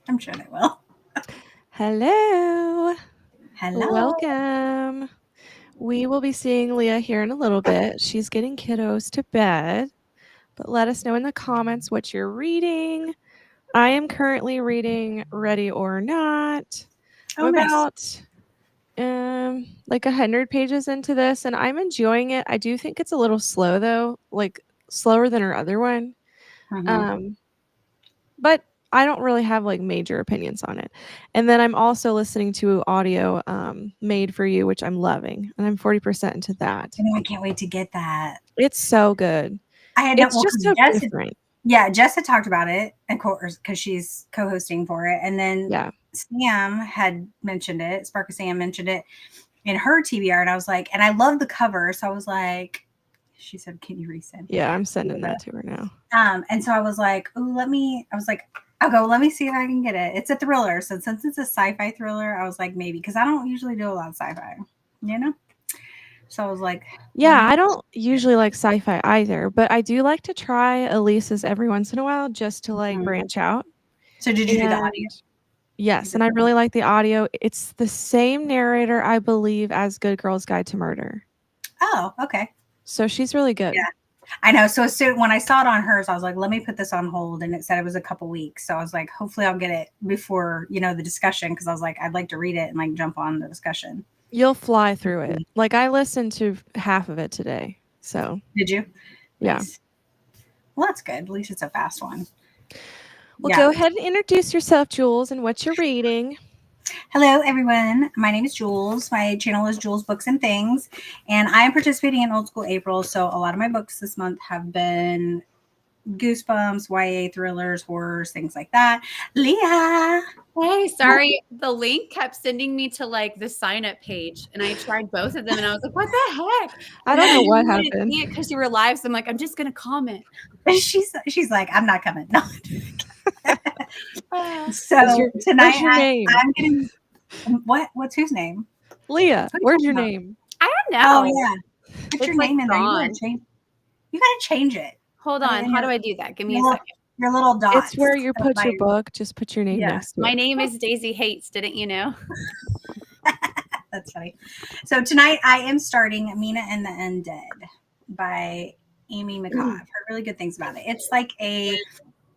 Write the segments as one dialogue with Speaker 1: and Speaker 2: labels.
Speaker 1: I'm sure they will.
Speaker 2: Hello.
Speaker 1: Hello.
Speaker 2: Welcome. We will be seeing Leah here in a little bit. She's getting kiddos to bed, but let us know in the comments what you're reading. I am currently reading Ready or Not. I'm
Speaker 1: Oh, nice.
Speaker 2: about like 100 pages into this and I'm enjoying it. I do think it's a little slow though, like slower than her other one.
Speaker 1: Mm-hmm.
Speaker 2: Um but I don't really have like major opinions on it. And then I'm also listening to audio Made for You, which I'm loving, and I'm 40% into that.
Speaker 1: I know, I can't wait to get that.
Speaker 2: It's so good.
Speaker 1: I had no,
Speaker 2: It's
Speaker 1: well,
Speaker 2: just
Speaker 1: because
Speaker 2: so
Speaker 1: Jess had,
Speaker 2: different.
Speaker 1: yeah, Jess had talked about it, of course, because she's co-hosting for it, and then
Speaker 2: Yeah.
Speaker 1: Sam had mentioned it. Spark of Sam mentioned it in her TBR, and I was like, and I love the cover, so I was like, she said, "Can you resend?"
Speaker 2: Yeah, I'm sending that to her now.
Speaker 1: And so I was like, "Oh, I was like, I'll go. Let me see if I can get it. It's a thriller, so since it's a sci-fi thriller, I was like, maybe because I don't usually do a lot of sci-fi, you know. So I was like, let
Speaker 2: Yeah,
Speaker 1: me.
Speaker 2: I don't usually like sci-fi either, but I do like to try Elise's every once in a while just to like
Speaker 1: Mhm.
Speaker 2: branch out.
Speaker 1: So did you do the audio?
Speaker 2: And yes, and I really like the audio. It's the same narrator, I believe, as Good Girl's Guide to Murder.
Speaker 1: Oh, okay.
Speaker 2: So she's really
Speaker 1: Yeah,
Speaker 2: good.
Speaker 1: I know. So as soon when I saw it on hers, I was like, let me put this on hold, and it said it was a couple weeks. So I was like, hopefully I'll get it before the discussion because I was like, I'd like to read it and like jump on the discussion.
Speaker 2: You'll fly through it. Like I listened to half of it today. So,
Speaker 1: Did you?
Speaker 2: yeah.
Speaker 1: Nice. Well, that's good. At least it's a fast one.
Speaker 2: Well,
Speaker 1: Yeah.
Speaker 2: go ahead and introduce yourself, Jules, and what you're reading.
Speaker 1: Hello, everyone. My name is Jules. My channel is Jules Books and Things, and I am participating in Old School April. So a lot of my books this month have been Goosebumps, YA thrillers, horrors, things like that. Leah.
Speaker 3: Hey, sorry. The link kept sending me to like the sign up page, and I tried both of them, and I was like, "What the heck?"
Speaker 2: I
Speaker 3: And
Speaker 2: don't
Speaker 3: then
Speaker 2: know
Speaker 3: I
Speaker 2: what
Speaker 3: wanted to
Speaker 2: happened.
Speaker 3: see it because you were live, so I'm like, "I'm just gonna comment."
Speaker 1: She's like, I'm not coming. No.
Speaker 2: Where's
Speaker 1: So tonight
Speaker 2: your name?
Speaker 1: I'm getting what's whose name?
Speaker 2: Leah,
Speaker 1: Who are you
Speaker 2: where's
Speaker 1: talking
Speaker 2: your
Speaker 1: about?
Speaker 2: name?
Speaker 3: I don't
Speaker 1: Oh
Speaker 3: know.
Speaker 1: yeah. Put your
Speaker 3: It's like
Speaker 1: name in there.
Speaker 3: gone.
Speaker 1: You gotta change it.
Speaker 3: Hold
Speaker 1: Put it
Speaker 3: on.
Speaker 1: in
Speaker 3: How do I do that? Give me
Speaker 1: your
Speaker 3: a
Speaker 1: little
Speaker 3: second.
Speaker 1: your little
Speaker 2: It's
Speaker 1: dots.
Speaker 2: where you put your book. Just put your name
Speaker 1: Yeah.
Speaker 2: next to
Speaker 3: My
Speaker 2: it.
Speaker 3: name is Daisy Hates. Didn't you know?
Speaker 1: That's funny. So tonight I am starting Mina and the Undead by Amy McCaw. I've heard really good things about it. It's like a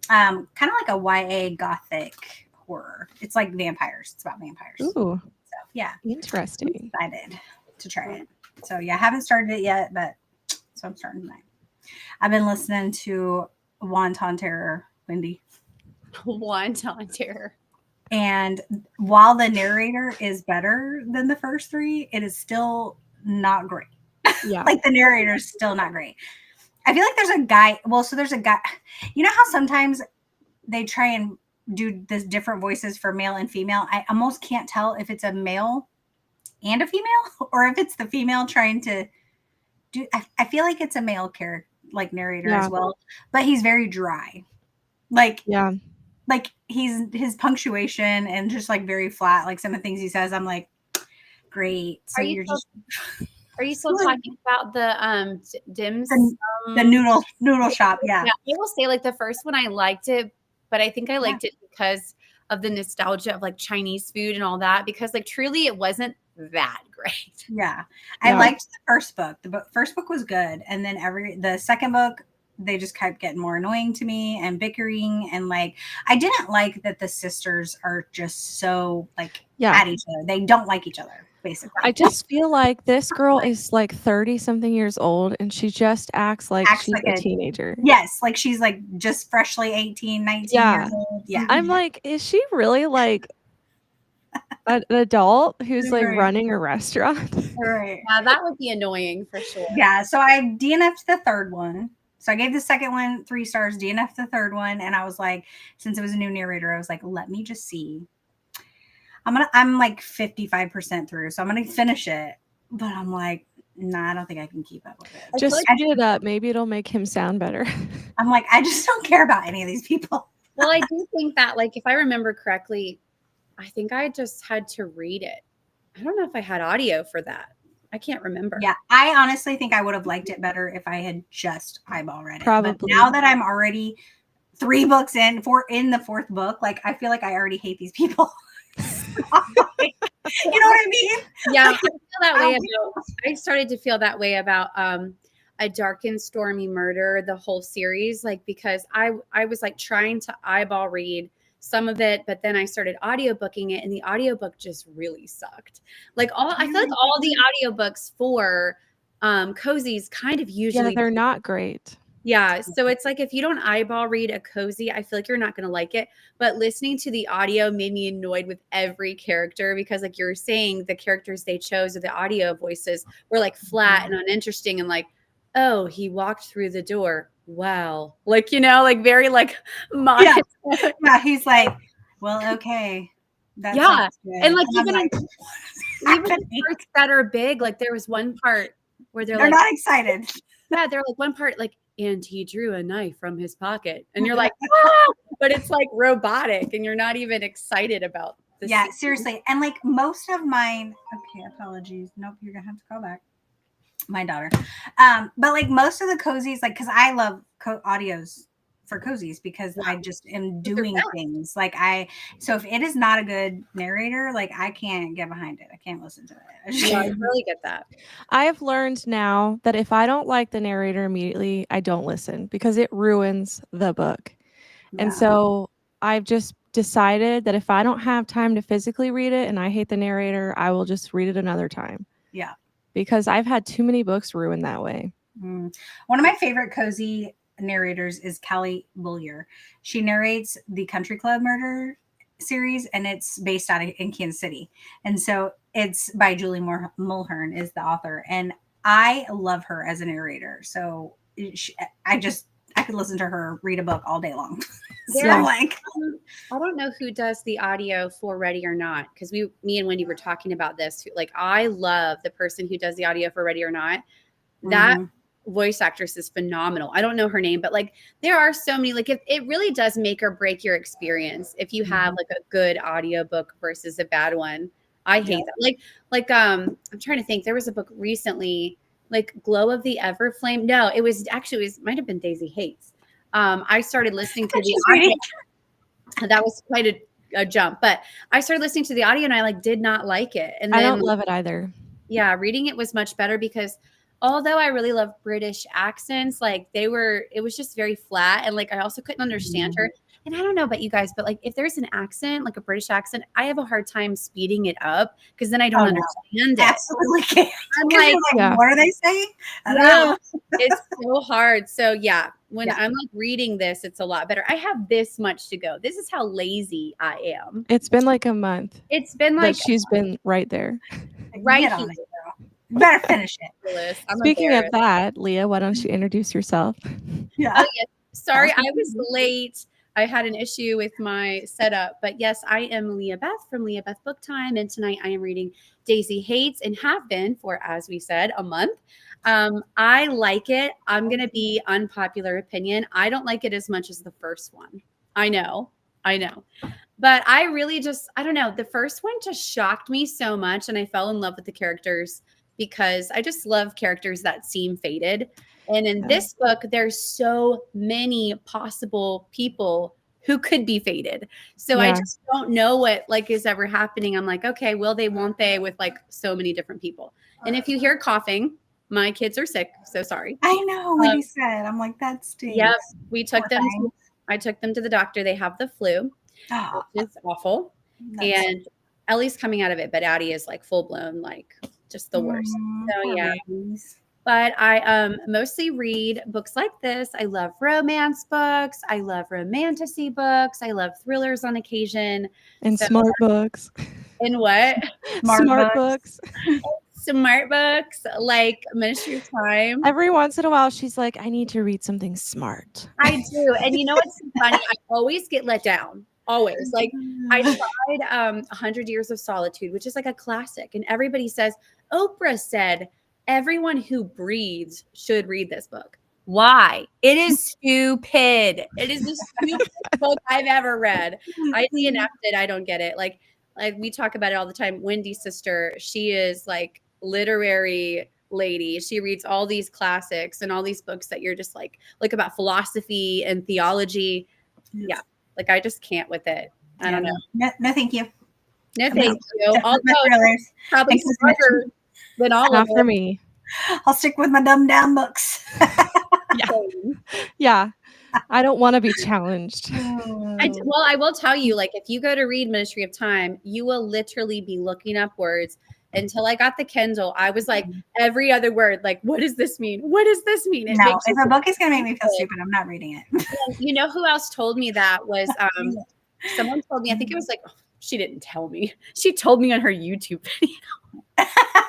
Speaker 1: kind of like a YA gothic horror. It's like vampires. It's about vampires.
Speaker 2: Ooh,
Speaker 1: So yeah, I'm
Speaker 2: interesting.
Speaker 1: excited to try it. So yeah, I haven't started it yet, but so I'm starting tonight. I've been listening to Wonton Terror, Wendy.
Speaker 3: Wonton Terror.
Speaker 1: And while the narrator is better than the first three, it is still not great.
Speaker 2: Yeah.
Speaker 1: Like the narrator is still not great. I feel like there's a guy. Well, so there's a guy. You know how sometimes they try and do this different voices for male and female. I almost can't tell if it's a male and a female, or if it's the female trying to do. I feel like it's a male character, like narrator as
Speaker 2: Yeah.
Speaker 1: well, but he's very dry. Like
Speaker 2: Yeah.
Speaker 1: his punctuation and just like very flat. Like some of the things he says, I'm like, great. So
Speaker 3: Are you
Speaker 1: you're
Speaker 3: still,
Speaker 1: just
Speaker 3: are you still talking about the Dims?
Speaker 1: the noodle shop. Yeah.
Speaker 3: Yeah, I will say like the first one I liked it, but I think I
Speaker 1: Yeah.
Speaker 3: liked it because of the nostalgia of like Chinese food and all that. Because like truly, it wasn't that great.
Speaker 1: Yeah. I
Speaker 2: Yeah.
Speaker 1: liked the first book. First book was good. And then the second book, they just kept getting more annoying to me and bickering. And like, I didn't like that the sisters are just so like
Speaker 2: Yeah.
Speaker 1: at each other. They don't like each other, basically.
Speaker 2: I just feel like this girl is like 30 something years old and she just acts like she's
Speaker 1: like
Speaker 2: a teenager.
Speaker 1: Yes. Like she's like just freshly 18, 19
Speaker 2: Yeah.
Speaker 1: years old. Yeah.
Speaker 2: I'm like, is she really like an adult who's like
Speaker 1: Right.
Speaker 2: running a restaurant?
Speaker 1: Right.
Speaker 3: Yeah, that would be annoying for sure.
Speaker 1: Yeah. So I DNF'd the third one. So I gave the second one 3 stars, DNF'd the third one. And I was like, since it was a new narrator, I was like, let me just see. I'm like 55% through. So I'm going to finish it. But I'm like, nah, I don't think I can keep up with it.
Speaker 2: Just speed it up. Maybe it'll make him sound better.
Speaker 1: I'm like, I just don't care about any of these people.
Speaker 3: Well, I do think that, like, if I remember correctly, I think I just had to read it. I don't know if I had audio for that. I can't remember.
Speaker 1: Yeah, I honestly think I would have liked it better if I had just eyeball read it.
Speaker 2: Probably.
Speaker 1: But now that I'm already 3 books in the 4th book. Like, I feel like I already hate these people. Like, you know what I mean?
Speaker 3: Yeah, I started to feel that way about A Dark and Stormy Murder, the whole series, like because I was like trying to eyeball read some of it, but then I started audiobooking it and the audiobook just really sucked. Like I feel like all the audiobooks for cozies kind of usually
Speaker 2: they're not great.
Speaker 3: Yeah. So it's like if you don't eyeball read a cozy, I feel like you're not going to like it. But listening to the audio made me annoyed with every character because, like you're saying, the characters they chose or the audio voices were like flat and uninteresting and like, oh, he walked through the door. Wow. Like, like very like modest.
Speaker 1: Yeah. He's like, well, okay. That
Speaker 3: Yeah. And like
Speaker 1: I'm
Speaker 3: even the parts that are big, like there was one part where they're like,
Speaker 1: not excited.
Speaker 3: Yeah, they're like one part like, and he drew a knife from his pocket. And you're like, ah! But it's like robotic and you're not even excited about this.
Speaker 1: Yeah, seriously. And like most of mine, okay, apologies. Nope, you're gonna have to call back. My daughter. But like most of the cozies, like because I love audios for cozies because I just am doing things. Like so if it is not a good narrator, like I can't get behind it. I can't listen to it.
Speaker 3: Yeah, I really get that.
Speaker 2: I have learned now that if I don't like the narrator immediately, I don't listen because it ruins the book.
Speaker 1: Yeah.
Speaker 2: And so I've just decided that if I don't have time to physically read it and I hate the narrator, I will just read it another time.
Speaker 1: Yeah.
Speaker 2: Because I've had too many books ruined that way.
Speaker 1: One of my favorite cozy narrators is Callie Bullier. She narrates the Country Club Murder series, and it's based out in Kansas City. And so it's by Julie Mulhern is the author, and I love her as a narrator. So I could listen to her read a book all day long. So like,
Speaker 3: I don't know who does the audio for Ready or Not because me and Wendy were talking about this. Like, I love the person who does the audio for Ready or Not. That voice actress is phenomenal. I don't know her name, but like there are so many. Like, if it really does make or break your experience if you have like a good audiobook versus a bad one. I hate that. Like I'm trying to think. There was a book recently, like Glow of the Everflame. No, it might have been Daisy Hates. I started listening to the audio. That was quite a jump, but I started listening to the audio and I like did not like it. And then,
Speaker 2: I don't love it either.
Speaker 3: Yeah, reading it was much better because although I really love British accents, like it was just very flat. And like I also couldn't understand her. And I don't know about you guys, but like if there's an accent, like a British accent, I have a hard time speeding it up because then I don't understand it.
Speaker 1: Absolutely can't.
Speaker 3: I'm like,
Speaker 1: what are they saying? I don't know.
Speaker 3: It's so hard. So yeah, when I'm like reading this, it's a lot better. I have this much to go. This is how lazy I am.
Speaker 2: It's been like a month.
Speaker 3: It's been like
Speaker 2: she's been right there.
Speaker 1: Right here. You better finish it.
Speaker 2: Speaking of that, Leah, why don't you introduce yourself?
Speaker 1: Yeah.
Speaker 3: Oh, yes. Sorry, I was late. I had an issue with my setup, but yes, I am Leah Beth from Leah Beth Book Time, and tonight I am reading Daisy Hates and have been for, as we said, a month. I like it. I'm going to be unpopular opinion. I don't like it as much as the first one. I know. But I really I don't know. The first one just shocked me so much, and I fell in love with the characters because I just love characters that seem fated. And in this book, there's so many possible people who could be fated. So I just don't know what like is ever happening. I'm like, okay, will they, won't they, with like so many different people. And if you hear coughing, my kids are sick. So sorry.
Speaker 1: I know what he said. I'm like, that stinks.
Speaker 3: Yep. I took them to the doctor. They have the flu, which is awful. And Ellie's coming out of it, but Addie is like full blown, like just the worst. So yeah. But I mostly read books like this. I love romance books. I love romantasy books. I love thrillers on occasion.
Speaker 2: And smart books.
Speaker 3: And what?
Speaker 2: Smart books.
Speaker 3: Smart books like Ministry of Time.
Speaker 2: Every once in a while, she's like, I need to read something smart.
Speaker 3: I do. And you know what's so funny? I always get let down. Always. Like I tried 100 Years of Solitude, which is like a classic. And everybody says, Oprah said, everyone who breathes should read this book. Why? It is stupid. It is the stupidest book I've ever read. I DNF'd it. I don't get it. Like we talk about it all the time. Wendy's sister, she is like literary lady. She reads all these classics and all these books that you're just like about philosophy and theology. Yeah. Like I just can't with it. I don't know.
Speaker 1: No, thank you.
Speaker 3: No, thank you.
Speaker 1: Stick with my thrillers.
Speaker 3: Probably
Speaker 1: Thanks so much.
Speaker 3: smarter than all
Speaker 2: Not
Speaker 3: of
Speaker 2: for
Speaker 3: us.
Speaker 2: me.
Speaker 1: I'll stick with my dumbed down books.
Speaker 2: Yeah. I don't want to be challenged.
Speaker 3: Well, I will tell you, like, if you go to read Ministry of Time, you will literally be looking up words. Until I got the Kindle, I was like, every other word, like, what does this mean? What does this mean? It
Speaker 1: No,
Speaker 3: makes
Speaker 1: if
Speaker 3: you
Speaker 1: a book is going to make me feel stupid, I'm not reading it.
Speaker 3: You know who else told me that was someone told me, I think it was like, oh, she didn't tell me. She told me on her YouTube video.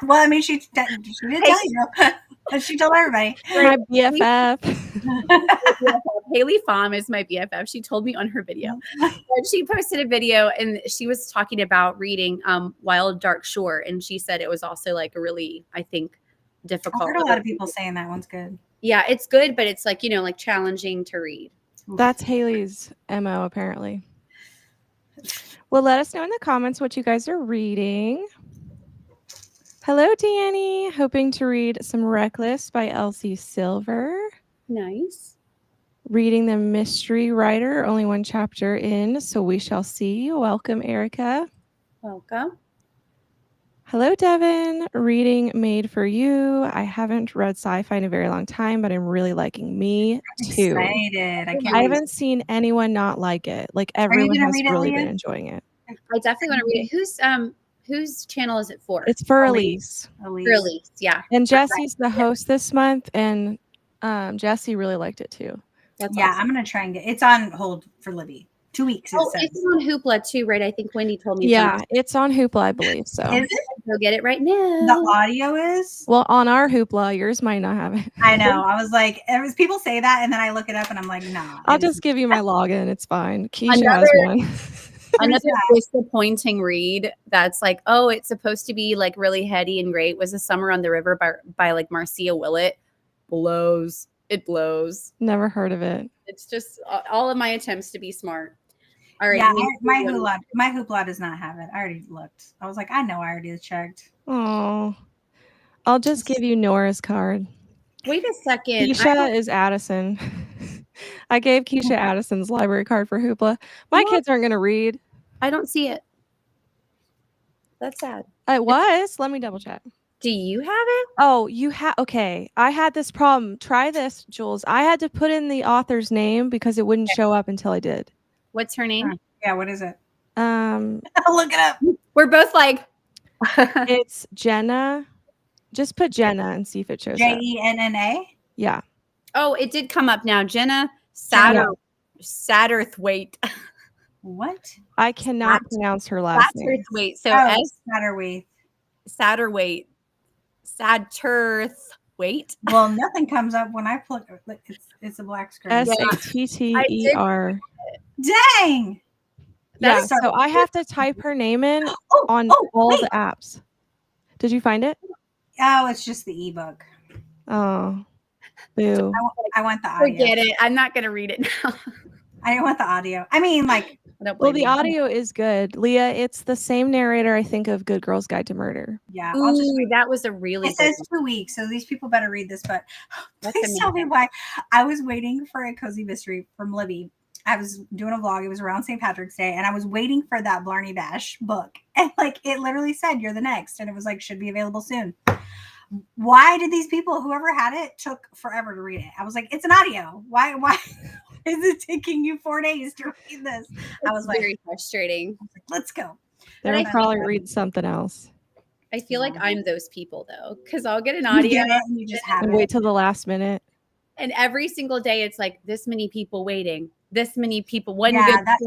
Speaker 1: Well, I mean, she didn't tell you. She told everybody.
Speaker 2: My BFF.
Speaker 3: Haley Pham is my BFF. She told me on her video. But she posted a video and she was talking about reading Wild Dark Shore. And she said it was also like a really, I think, difficult.
Speaker 1: I've heard a lot of people saying that one's good.
Speaker 3: Yeah, it's good, but it's like, like challenging to read.
Speaker 2: That's Haley's MO, apparently. Well, let us know in the comments what you guys are reading. Hello, Danny. Hoping to read some Reckless by Elsie Silver.
Speaker 3: Nice.
Speaker 2: Reading The Mystery Writer, only one chapter in, so we shall see. Welcome, Erica.
Speaker 3: Welcome.
Speaker 2: Hello, Devin. Reading Made for You. I haven't read sci-fi in a very long time, but I'm really liking Me Too.
Speaker 1: Excited.
Speaker 2: I haven't seen anyone not like it. Like everyone has really been enjoying it.
Speaker 3: I definitely want to read it. Whose channel is it for?
Speaker 2: It's for Elise.
Speaker 3: Elise, yeah.
Speaker 2: And Jesse's the host this month, and Jesse really liked it too.
Speaker 3: That's
Speaker 1: awesome.
Speaker 3: awesome.
Speaker 1: I'm gonna try and it's on hold for Libby. 2 weeks.
Speaker 3: It's on Hoopla too, right? I think Wendy told me.
Speaker 2: It's on Hoopla, I believe. So
Speaker 1: is it?
Speaker 3: Go get it right now.
Speaker 1: The audio is?
Speaker 2: Well, on our Hoopla, yours might not have it.
Speaker 1: I know. I was like, people say that, and then I look it up, and I'm like, nah.
Speaker 2: I'll just give you my login. It's fine. Keisha has one.
Speaker 3: Another disappointing read that's like, oh, it's supposed to be like really heady and great was A Summer on the River by like Marcia Willett. Blows. It blows.
Speaker 2: Never heard of it.
Speaker 3: It's just all of my attempts to be smart. All right.
Speaker 1: Yeah, my Hoopla does not have it. I already looked. I was like, I know I already checked.
Speaker 2: Oh, I'll just give you Nora's card.
Speaker 3: Wait a second.
Speaker 2: Keisha is Addison. I gave Keisha Addison's library card for Hoopla. My kids aren't going to read.
Speaker 3: I don't see it. That's sad.
Speaker 2: It was. Let me double check.
Speaker 3: Do you have it?
Speaker 2: Oh, you have. Okay. I had this problem. Try this, Jules. I had to put in the author's name because it wouldn't show up until I did.
Speaker 3: What's her name?
Speaker 1: Yeah, what is it?
Speaker 2: I'll
Speaker 1: look it up.
Speaker 3: We're both like,
Speaker 2: it's Jenna. Just put Jenna and see if it shows up.
Speaker 1: Jenna?
Speaker 2: Yeah.
Speaker 3: Oh, it did come up now. Jenna Satterthwaite.
Speaker 1: What?
Speaker 2: I cannot pronounce her last name.
Speaker 3: Satterthwaite. So
Speaker 1: Satterthwaite.
Speaker 3: Satterthwaite. Satterthwaite.
Speaker 1: Well, nothing comes up when I put it's a black screen.
Speaker 2: Satter.
Speaker 1: Dang.
Speaker 2: Yeah, so I have to type her name in on all the apps. Did you find it?
Speaker 1: Oh, it's just the ebook.
Speaker 2: Oh, boo.
Speaker 1: I want the audio.
Speaker 3: Forget it. I'm not going to read it now.
Speaker 1: I didn't want the audio. I mean, like,
Speaker 2: well, the audio is good. Leah, it's the same narrator, I think, of Good Girl's Guide to Murder.
Speaker 1: Yeah.
Speaker 3: Ooh, that was a really
Speaker 1: It says 2 weeks, so these people better read this, but please tell me why. I was waiting for a cozy mystery from Libby. I was doing a vlog. It was around St. Patrick's Day, and I was waiting for that Blarney Bash book. And, like, it literally said, you're the next. And it was like, should be available soon. Why did these people, whoever had it, took forever to read it? I was like, it's an audio. Why is it taking you 4 days to read this? I was
Speaker 3: very frustrating.
Speaker 1: Let's go.
Speaker 2: They'll probably read something else.
Speaker 3: I feel like I'm those people, though, because I'll get an audio
Speaker 1: and you just have
Speaker 2: and wait till the last minute.
Speaker 3: And every single day, it's like this many people waiting. This many people. One
Speaker 1: yeah,
Speaker 3: good.
Speaker 1: That's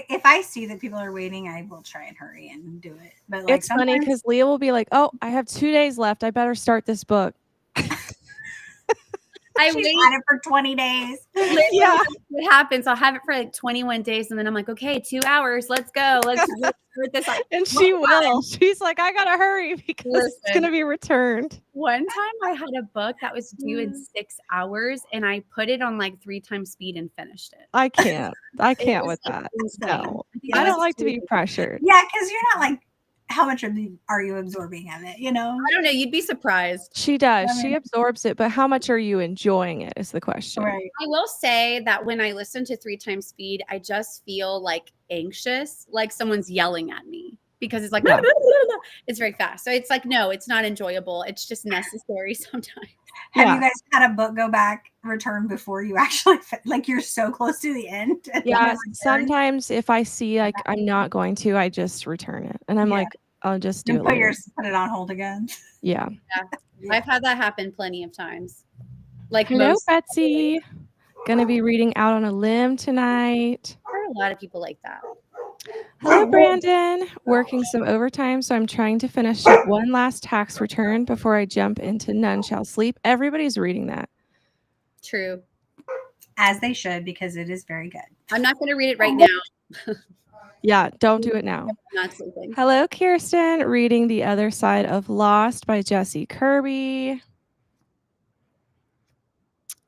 Speaker 1: if I see that people are waiting, I will try and hurry and do it. But like,
Speaker 2: it's funny because Leah will be like, "Oh, I have 2 days left. I better start this book."
Speaker 1: She's had it for 20 days.
Speaker 3: Yeah, what happens? I'll have it for like 21 days, and then I'm like, "Okay, 2 hours. Let's go. Let's start this."
Speaker 2: And she will. She's like, "I gotta hurry because it's gonna be returned."
Speaker 3: One time, I had a book that was due in 6 hours, and I put it on like 3 times speed and finished it.
Speaker 2: I can't with that. No, I don't like to be pressured.
Speaker 1: Yeah, because you're not like how much are you absorbing of it? You know,
Speaker 3: I don't know. You'd be surprised.
Speaker 2: She does.
Speaker 1: I mean-
Speaker 2: She absorbs it, but how much are you enjoying it is the question.
Speaker 1: right?
Speaker 3: I will say that when I listen to 3 times speed, I just feel like anxious, like someone's yelling at me because it's like,
Speaker 2: Yeah.
Speaker 3: it's very fast. So it's like, no, it's not enjoyable. It's just necessary sometimes.
Speaker 1: Have
Speaker 2: Yeah.
Speaker 1: you guys had a book go back return before you actually like you're so close to the end? And then
Speaker 2: Yeah,
Speaker 1: you return?
Speaker 2: sometimes if I see like I'm not going to, I just return it. And I'm
Speaker 1: Yeah.
Speaker 2: like, I'll just do
Speaker 1: And
Speaker 2: it
Speaker 1: put
Speaker 2: later.
Speaker 1: put it on hold again.
Speaker 2: Yeah.
Speaker 1: Yeah.
Speaker 3: I've had that happen plenty of times. Like
Speaker 2: Hello,
Speaker 3: most,
Speaker 2: Betsy. Gonna be reading Out on a Limb tonight.
Speaker 3: there are a lot of people like that.
Speaker 2: Hello, Brandon. Working some overtime, so I'm trying to finish up one last tax return before I jump into None Shall Sleep. Everybody's reading that.
Speaker 3: True.
Speaker 1: As they should, because it is very good.
Speaker 3: I'm not going to read it right now.
Speaker 2: Yeah, don't do it now.
Speaker 3: I'm not sleeping.
Speaker 2: Hello, Kirsten. Reading The Other Side of Lost by Jessie Kirby.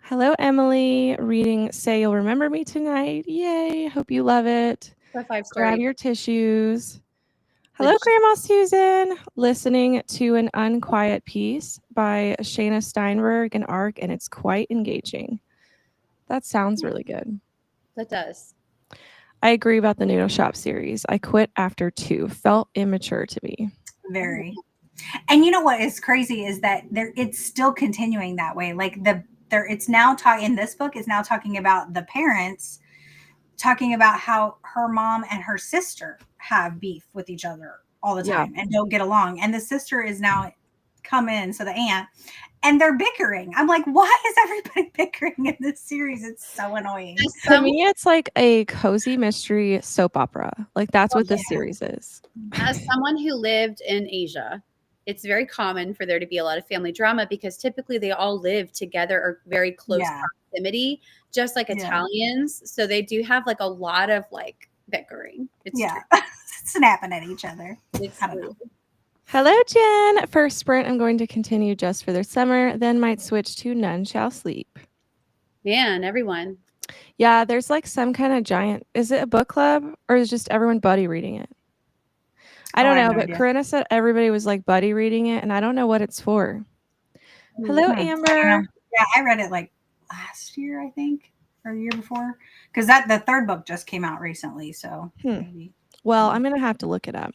Speaker 2: Hello, Emily. Reading Say You'll Remember Me Tonight. Yay. Hope you love it.
Speaker 3: For 5-star.
Speaker 2: Grab your tissues. Hello, Grandma Susan. Listening to An Unquiet Piece by Shayna Steinberg and ARC, and it's quite engaging. That sounds really good.
Speaker 3: That does.
Speaker 2: I agree about the Noodle Shop series. I quit after 2. Felt immature to me.
Speaker 1: Very. And you know what is crazy is that it's still continuing that way. Like it's now talking in this book is now talking about the parents talking about how her mom and her sister have beef with each other all the time and don't get along. And the sister is now come in, so the aunt, and they're bickering. I'm like, why is everybody bickering in this series? It's so annoying.
Speaker 2: To me, it's like a cozy mystery soap opera. Like that's what this series is.
Speaker 3: As someone who lived in Asia, it's very common for there to be a lot of family drama because typically they all live together or very close proximity, just like Italians. So they do have like a lot of like bickering. It's
Speaker 1: snapping at each other. I don't know.
Speaker 2: Hello, Jen. For Sprint, I'm going to continue just for their summer, then might switch to None Shall Sleep.
Speaker 3: Man, everyone.
Speaker 2: Yeah, there's like some kind of giant. Is it a book club or is just everyone buddy reading it? I don't know, but Corinna said everybody was like buddy reading it, and I don't know what it's for. Hello, Amber.
Speaker 1: Yeah, I read it like last year, I think, or the year before, because the third book just came out recently. So maybe.
Speaker 2: Well, I'm gonna have to look it up.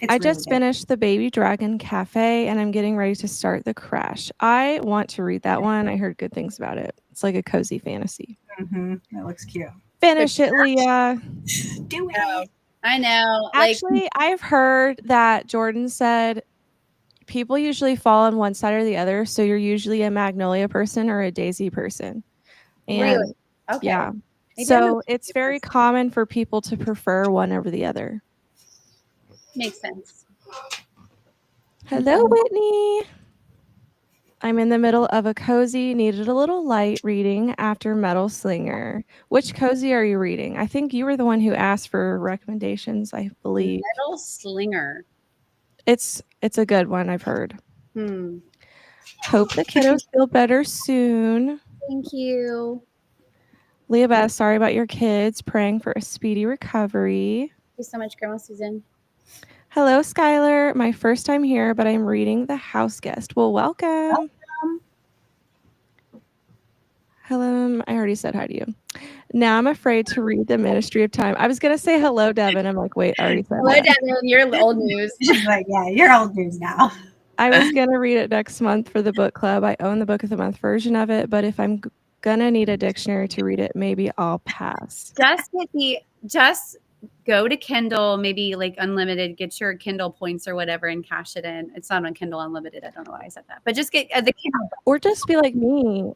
Speaker 2: I just finished The Baby Dragon Cafe, and I'm getting ready to start The Crash. I want to read that one. I heard good things about it. It's like a cozy fantasy.
Speaker 1: That looks cute.
Speaker 2: Finish it, Leah.
Speaker 1: Do it.
Speaker 3: I know.
Speaker 2: Actually, I've heard that Jordan said people usually fall on one side or the other. So you're usually a Magnolia person or a Daisy person. And
Speaker 3: really? Okay.
Speaker 2: Yeah.
Speaker 3: Maybe
Speaker 2: so it's very common for people to prefer one over the other.
Speaker 3: Makes sense.
Speaker 2: Hello, Whitney. I'm in the middle of a cozy, needed a little light reading after Metal Slinger. Which cozy are you reading? I think you were the one who asked for recommendations, I believe.
Speaker 3: Metal Slinger.
Speaker 2: It's a good one, I've heard. Hope the kiddos feel better soon.
Speaker 3: Thank you.
Speaker 2: Leah Beth, sorry about your kids. Praying for a speedy recovery.
Speaker 3: Thank you so much, Grandma Susan.
Speaker 2: Hello, Skylar. My first time here, but I'm reading The House Guest. Well, welcome. Hello. I already said hi to you. Now I'm afraid to read The Ministry of Time. I was going to say hello, Devin. I'm like, wait, I already said
Speaker 3: hello, Devin. You're old news.
Speaker 1: She's like, yeah, you're old news now.
Speaker 2: I was going to read it next month for the book club. I own the Book of the Month version of it, but if I'm going to need a dictionary to read it, maybe I'll pass.
Speaker 3: Just go to Kindle, maybe like Unlimited, get your Kindle points or whatever and cash it in. It's not on Kindle Unlimited. I don't know why I said that, but just get the Kindle.
Speaker 2: Or just be like me.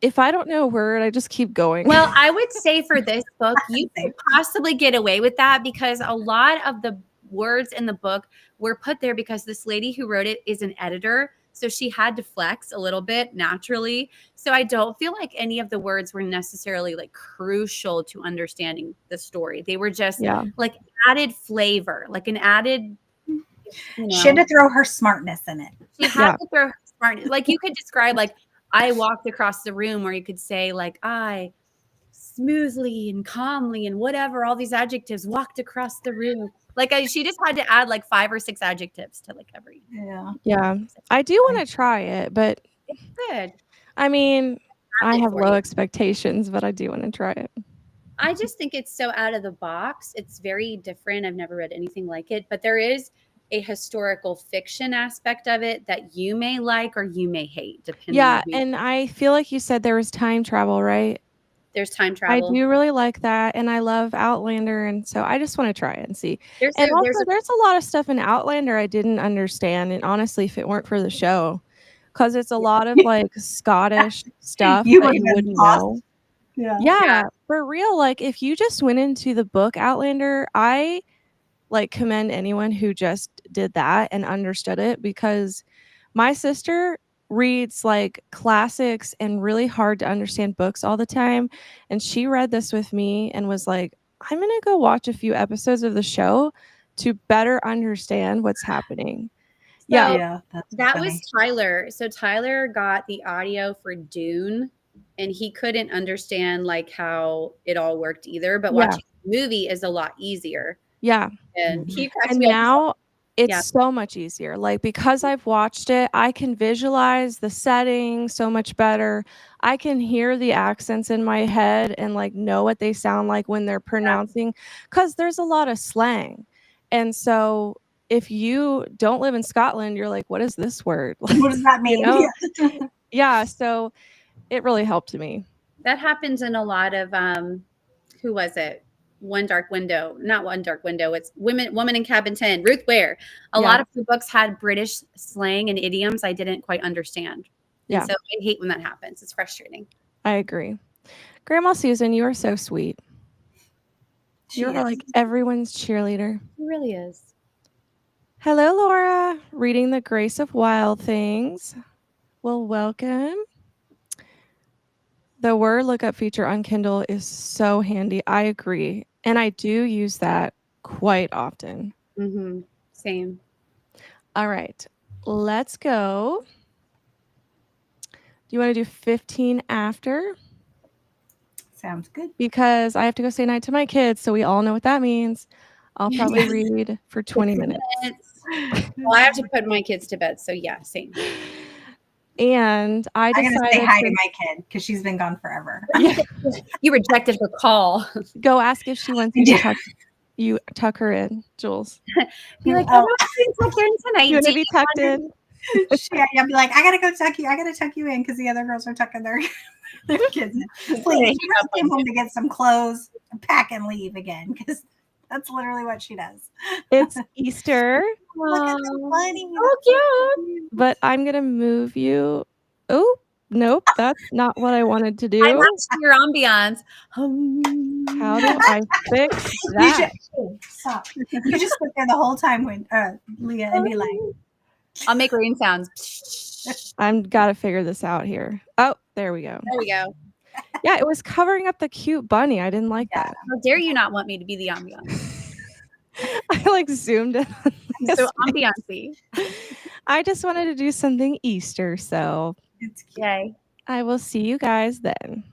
Speaker 2: If I don't know a word, I just keep going.
Speaker 3: Well, I would say for this book, you could possibly get away with that because a lot of the words in the book were put there because this lady who wrote it is an editor. So she had to flex a little bit naturally. So I don't feel like any of the words were necessarily like crucial to understanding the story. They were just like added flavor, like an added,
Speaker 1: She had to throw her smartness in it.
Speaker 3: She had to throw her smartness. Like you could describe like, I walked across the room, or you could say like, I smoothly and calmly and whatever, all these adjectives, walked across the room. Like she just had to add like 5 or 6 adjectives to like every.
Speaker 2: Yeah. I do want to try it, but
Speaker 3: It's good.
Speaker 2: I mean, I
Speaker 3: it
Speaker 2: have
Speaker 3: for
Speaker 2: low
Speaker 3: you.
Speaker 2: expectations, but I do want to try it.
Speaker 3: I just think it's so out of the box. It's very different. I've never read anything like it, but there is a historical fiction aspect of it that you may like or you may hate, depending on who
Speaker 2: and I feel like you said there was time travel, right?
Speaker 3: there's time
Speaker 2: I
Speaker 3: travel.
Speaker 2: do really like that, and I love Outlander, and so I just want to try it and see.
Speaker 3: There's
Speaker 2: And also,
Speaker 3: a
Speaker 2: there's a lot of stuff in Outlander I didn't understand, and honestly, if it weren't for the show, because it's a lot of like Scottish stuff
Speaker 1: You
Speaker 2: that
Speaker 1: would
Speaker 2: you
Speaker 1: have been
Speaker 2: wouldn't
Speaker 1: lost.
Speaker 2: know.
Speaker 1: Yeah.
Speaker 2: Yeah, for real. Like if you just went into the book Outlander, I like commend anyone who just did that and understood it, because my sister reads like classics and really hard to understand books all the time, and she read this with me and was like, I'm going to go watch a few episodes of the show to better understand what's happening. Yeah.
Speaker 1: Yeah, that's
Speaker 3: That
Speaker 1: funny.
Speaker 3: was Tyler. So Tyler got the audio for Dune, and he couldn't understand like how it all worked either. But
Speaker 2: Yeah.
Speaker 3: watching the movie is a lot easier.
Speaker 2: Yeah.
Speaker 3: And he cracks
Speaker 2: And
Speaker 3: me up.
Speaker 2: now it's
Speaker 3: Yeah.
Speaker 2: so much easier. Like because I've watched it, I can visualize the setting so much better. I can hear the accents in my head and like know what they sound like when they're pronouncing, because there's a lot of slang. And so if you don't live in Scotland, you're like, what is this word?
Speaker 1: What does that mean?
Speaker 2: know? Yeah, so it really helped me.
Speaker 3: That happens in a lot of who was it? One Dark Window, not One Dark Window. It's Woman in Cabin 10, Ruth Ware. A lot of the books had British slang and idioms I didn't quite understand.
Speaker 2: Yeah.
Speaker 3: And so I hate when that happens. It's frustrating.
Speaker 2: I agree. Grandma Susan, you are so sweet. You're like everyone's cheerleader.
Speaker 3: It really is.
Speaker 2: Hello, Laura. Reading The Grace of Wild Things. Well, welcome. The word lookup feature on Kindle is so handy. I agree. And I do use that quite often.
Speaker 3: Mm-hmm. Same.
Speaker 2: All right. Let's go. Do you want to do 15 after?
Speaker 1: Sounds good.
Speaker 2: Because I have to go say night to my kids, so we all know what that means. I'll probably read for 20 minutes.
Speaker 3: Well, I have to put my kids to bed, so yeah, same.
Speaker 2: And I decided
Speaker 1: I'm gonna say hi to my kid because she's been gone forever.
Speaker 2: Yeah.
Speaker 3: You rejected her call.
Speaker 2: Go ask if she wants you to tuck her in, Jules.
Speaker 3: Be like, oh, tuck her in tonight.
Speaker 2: You want to be tucked in?
Speaker 1: I'll be like, I gotta go tuck you. I gotta tuck you in because the other girls are tucking their kids in. Please, she just came home to get some clothes, pack and leave again because that's literally what she does.
Speaker 2: It's Easter.
Speaker 1: Look at the bunny.
Speaker 3: Oh, cute.
Speaker 2: But I'm gonna move you. Oh, nope, that's not what I wanted to do.
Speaker 3: I want your ambiance.
Speaker 2: How do I fix that?
Speaker 1: Stop. You just sit there the whole time when Leah and be like,
Speaker 3: I'll make rain sounds.
Speaker 2: I'm gotta figure this out here. Oh, there we go.
Speaker 3: There we go.
Speaker 2: Yeah, it was covering up the cute bunny. I didn't like that.
Speaker 3: How dare you not want me to be the ambiance?
Speaker 2: I like zoomed in.
Speaker 3: So ambiance-y.
Speaker 2: I just wanted to do something Easter, so
Speaker 1: it's cute.
Speaker 3: Yay.
Speaker 2: I will see you guys then.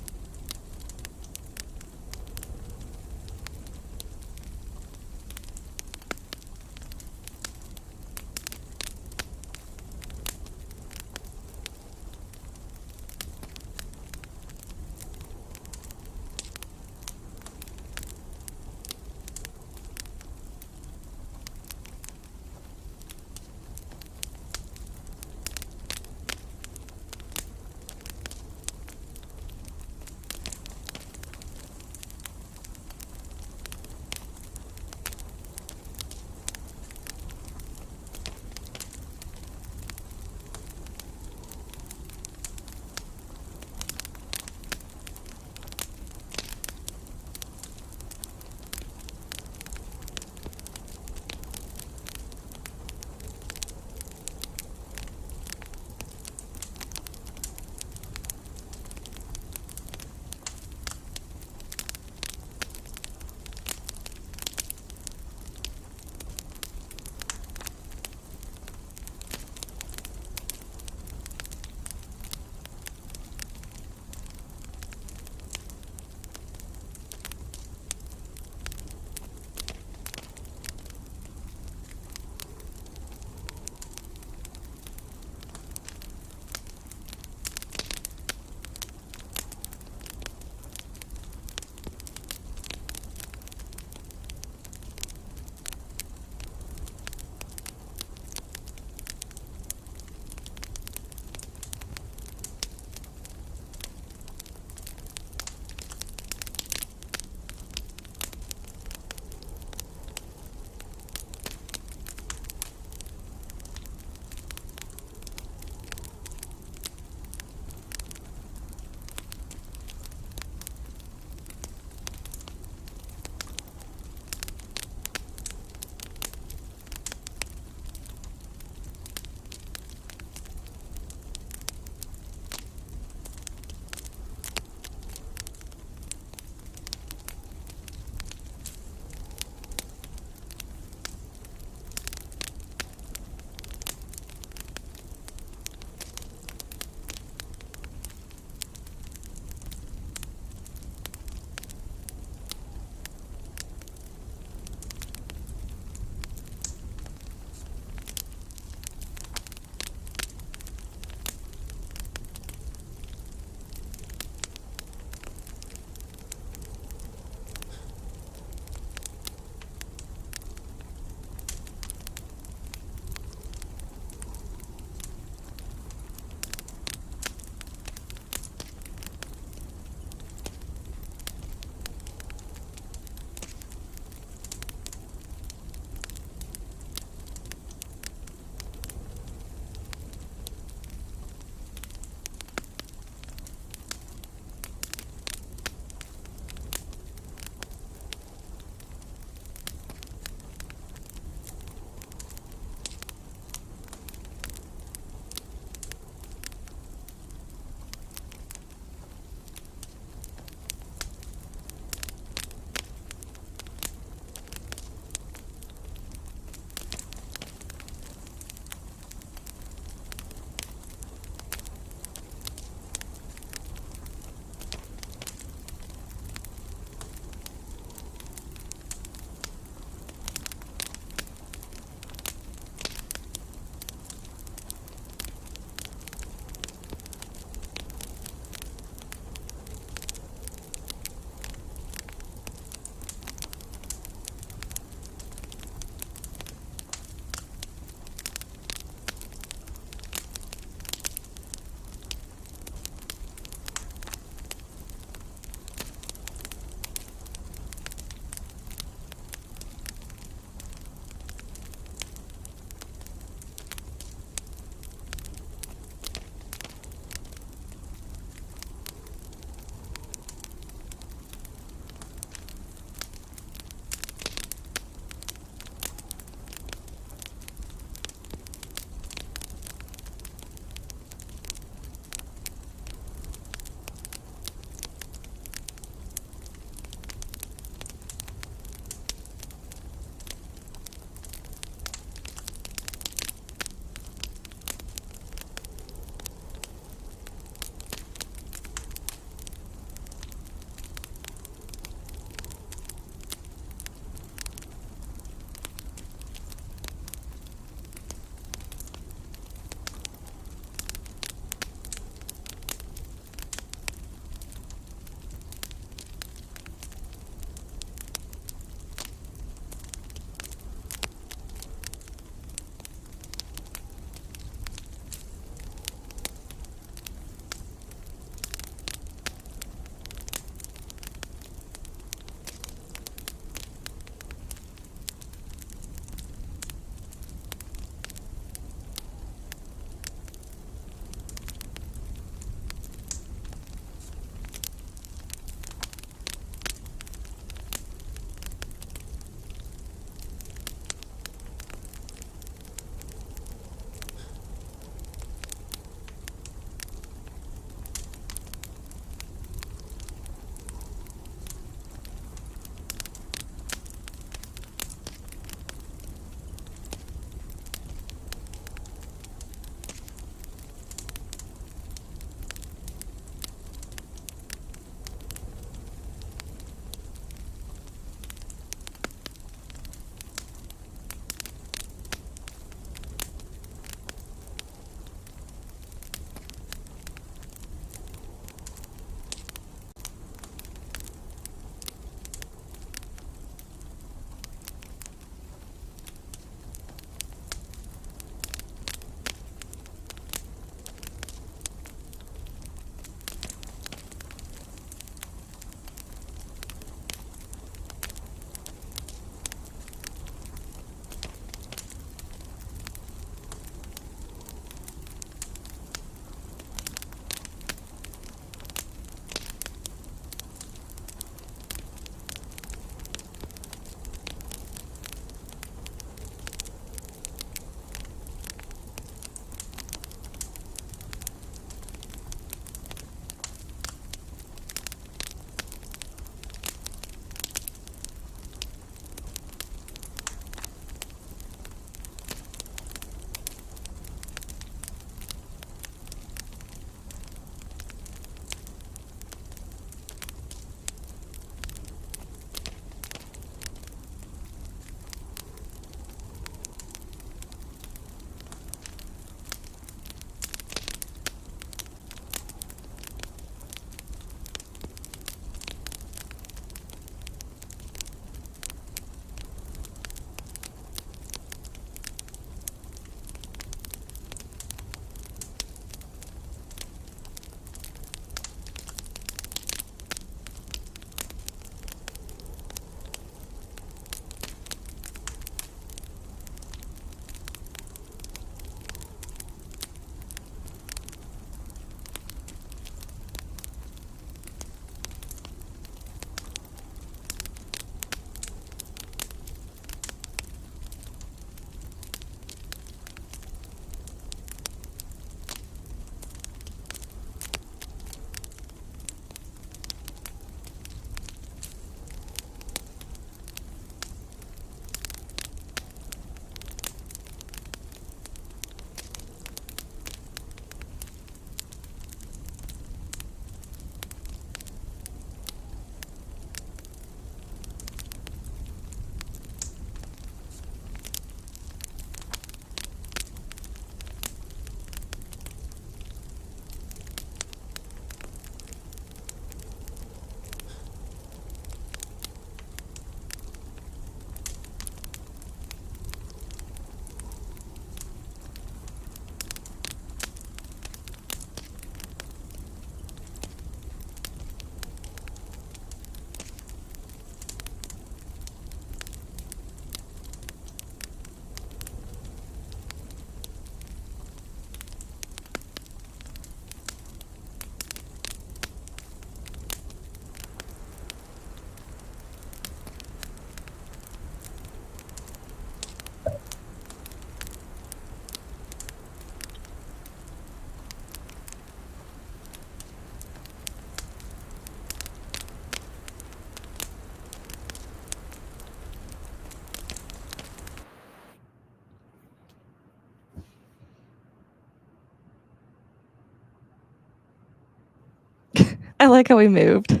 Speaker 2: I like how we moved.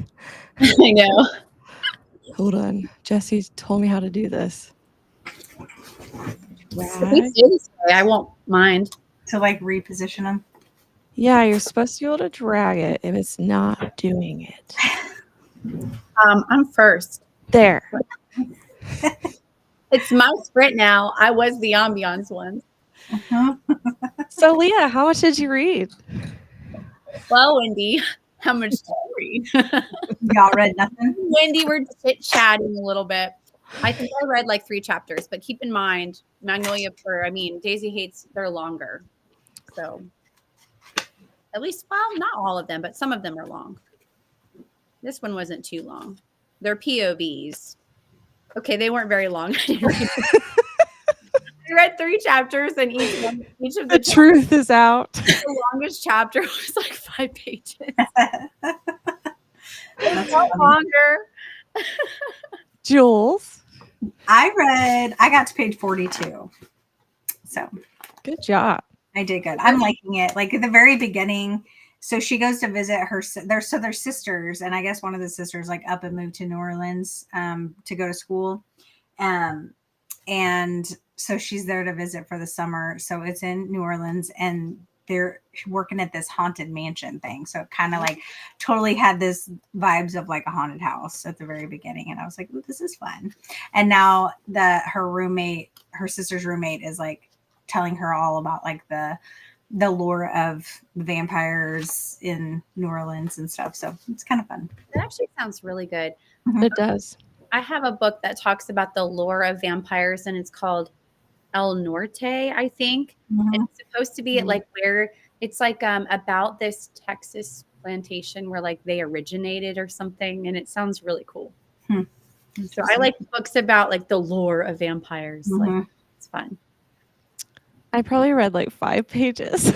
Speaker 3: I know.
Speaker 2: Hold on. Jesse told me how to do this.
Speaker 3: If we
Speaker 2: Drag.
Speaker 3: stay this way, I won't mind.
Speaker 1: To like reposition them.
Speaker 2: Yeah, you're supposed to be able to drag it if it's not doing it.
Speaker 3: I'm first.
Speaker 2: There.
Speaker 3: It's my sprint now. I was the ambiance one.
Speaker 2: So, Leah, how much did you read?
Speaker 3: Well, Wendy, how much did you read?
Speaker 1: Y'all read nothing?
Speaker 3: Wendy, we're chit-chatting a little bit. I think I read like 3 chapters, but keep in mind, Daisy Hates, they're longer. So at least, well, not all of them, but some of them are long. This one wasn't too long. They're POVs. Okay, they weren't very long. I read 3 chapters, and each of
Speaker 2: The truth is out.
Speaker 3: the longest chapter was like 5 pages.
Speaker 1: That's
Speaker 3: No
Speaker 1: funny.
Speaker 3: longer.
Speaker 2: Jules,
Speaker 1: I got to page 42. So
Speaker 2: good job.
Speaker 1: I did good. I'm liking it. Like at the very beginning, so she goes to visit they're sisters, and I guess one of the sisters like up and moved to New Orleans to go to school. And so she's there to visit for the summer. So it's in New Orleans, and they're working at this haunted mansion thing. So it kind of like totally had this vibes of like a haunted house at the very beginning. And I was like, ooh, this is fun. And now her sister's roommate is like telling her all about like the lore of vampires in New Orleans and stuff. So it's kind of fun.
Speaker 3: That actually sounds really good.
Speaker 2: It does.
Speaker 3: I have a book that talks about the lore of vampires, and it's called El Norte, I think.
Speaker 1: Mhm.
Speaker 3: And it's supposed to be like where it's like about this Texas plantation where like they originated or something, and it sounds really cool. So I like books about like the lore of vampires. Like it's fun.
Speaker 2: I probably read like 5 pages.